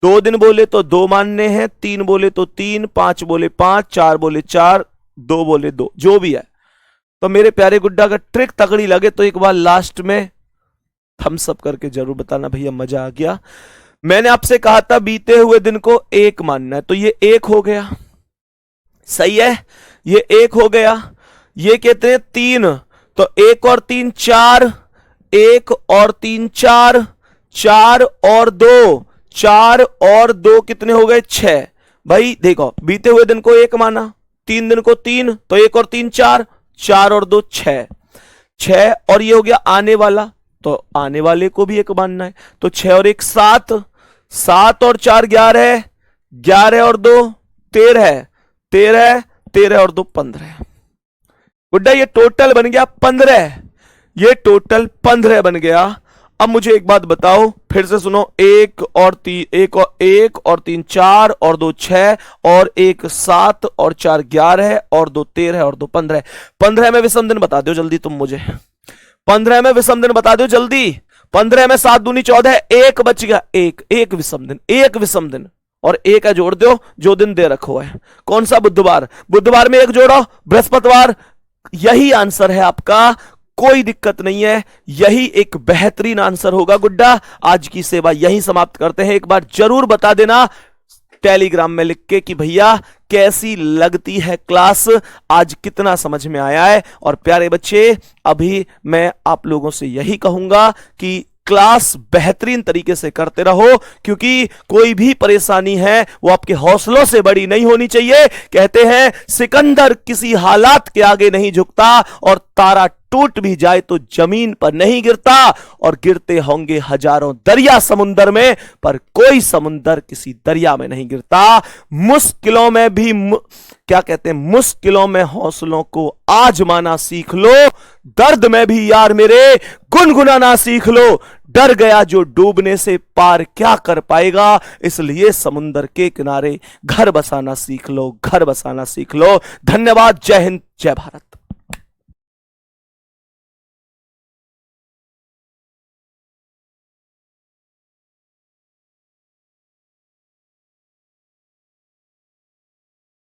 2 दिन बोले तो 2 मानने हैं, 3 बोले तो 3, 5 बोले 5, 4 बोले 4, 2 बोले 2, जो भी है। तो मेरे प्यारे गुड्डा का ट्रिक तगड़ी लगे तो एक बार लास्ट में थम्स अप करके जरूर बताना भैया मजा आ गया। मैंने आपसे कहा था बीते हुए दिन को एक मानना है, तो ये एक हो गया, सही है, ये एक हो गया। ये कहते हैं 3, तो 1 और 3 4, 1 और 3 4, 4 और 2, 4 और 2 कितने हो गए 6। भाई देखो, बीते हुए दिन को एक माना, 3 दिन को 3, तो 1 और 3 4, 4 और 2 6, 6 और ये हो गया आने वाला, तो आने वाले को भी एक मानना है, तो 6 और 1 7, 7 और 4 11, 11 और 2 13, 13, 13 और 2 15। गुड्डा ये टोटल बन गया 15, ये टोटल 15 बन गया। अब मुझे एक बात बताओ, फिर से सुनो, 1 और 3 4 और 2 6 और 1 7 और 4 11 और 2 13 और 2 15। 15 में विषम दिन बता दो जल्दी तुम मुझे, 15 में विषम दिन बता दो जल्दी। 15 में 7 दूनी 14, 1 बच गया, एक विषम दिन, एक विषम दिन, और एक है जोड़ दो जो दिन दे रखो है, कौन सा, बुधवार, बुधवार में 1 जोड़ो, बृहस्पतिवार। यही आंसर है आपका, कोई दिक्कत नहीं है, यही एक बेहतरीन आंसर होगा गुड्डा। आज की सेवा यही समाप्त करते हैं। एक बार जरूर बता देना टेलीग्राम में लिख के कि भैया कैसी लगती है क्लास, आज कितना समझ में आया है। और प्यारे बच्चे, अभी मैं आप लोगों से यही कहूंगा कि क्लास बेहतरीन तरीके से करते रहो, क्योंकि कोई भी परेशानी है वो आपके हौसलों से बड़ी नहीं होनी चाहिए। कहते हैं सिकंदर किसी हालात के आगे नहीं झुकता, और तारा टूट भी जाए तो जमीन पर नहीं गिरता, और गिरते होंगे हजारों दरिया समुंदर में, पर कोई समुंदर किसी दरिया में नहीं गिरता। मुश्किलों में भी क्या कहते हैं, मुश्किलों में हौसलों को आजमाना सीख लो, दर्द में भी यार मेरे गुनगुनाना सीख लो। डर गया जो डूबने से पार क्या कर पाएगा, इसलिए समुंदर के किनारे घर बसाना सीख लो, घर बसाना सीख लो। धन्यवाद, जय हिंद, जय भारत।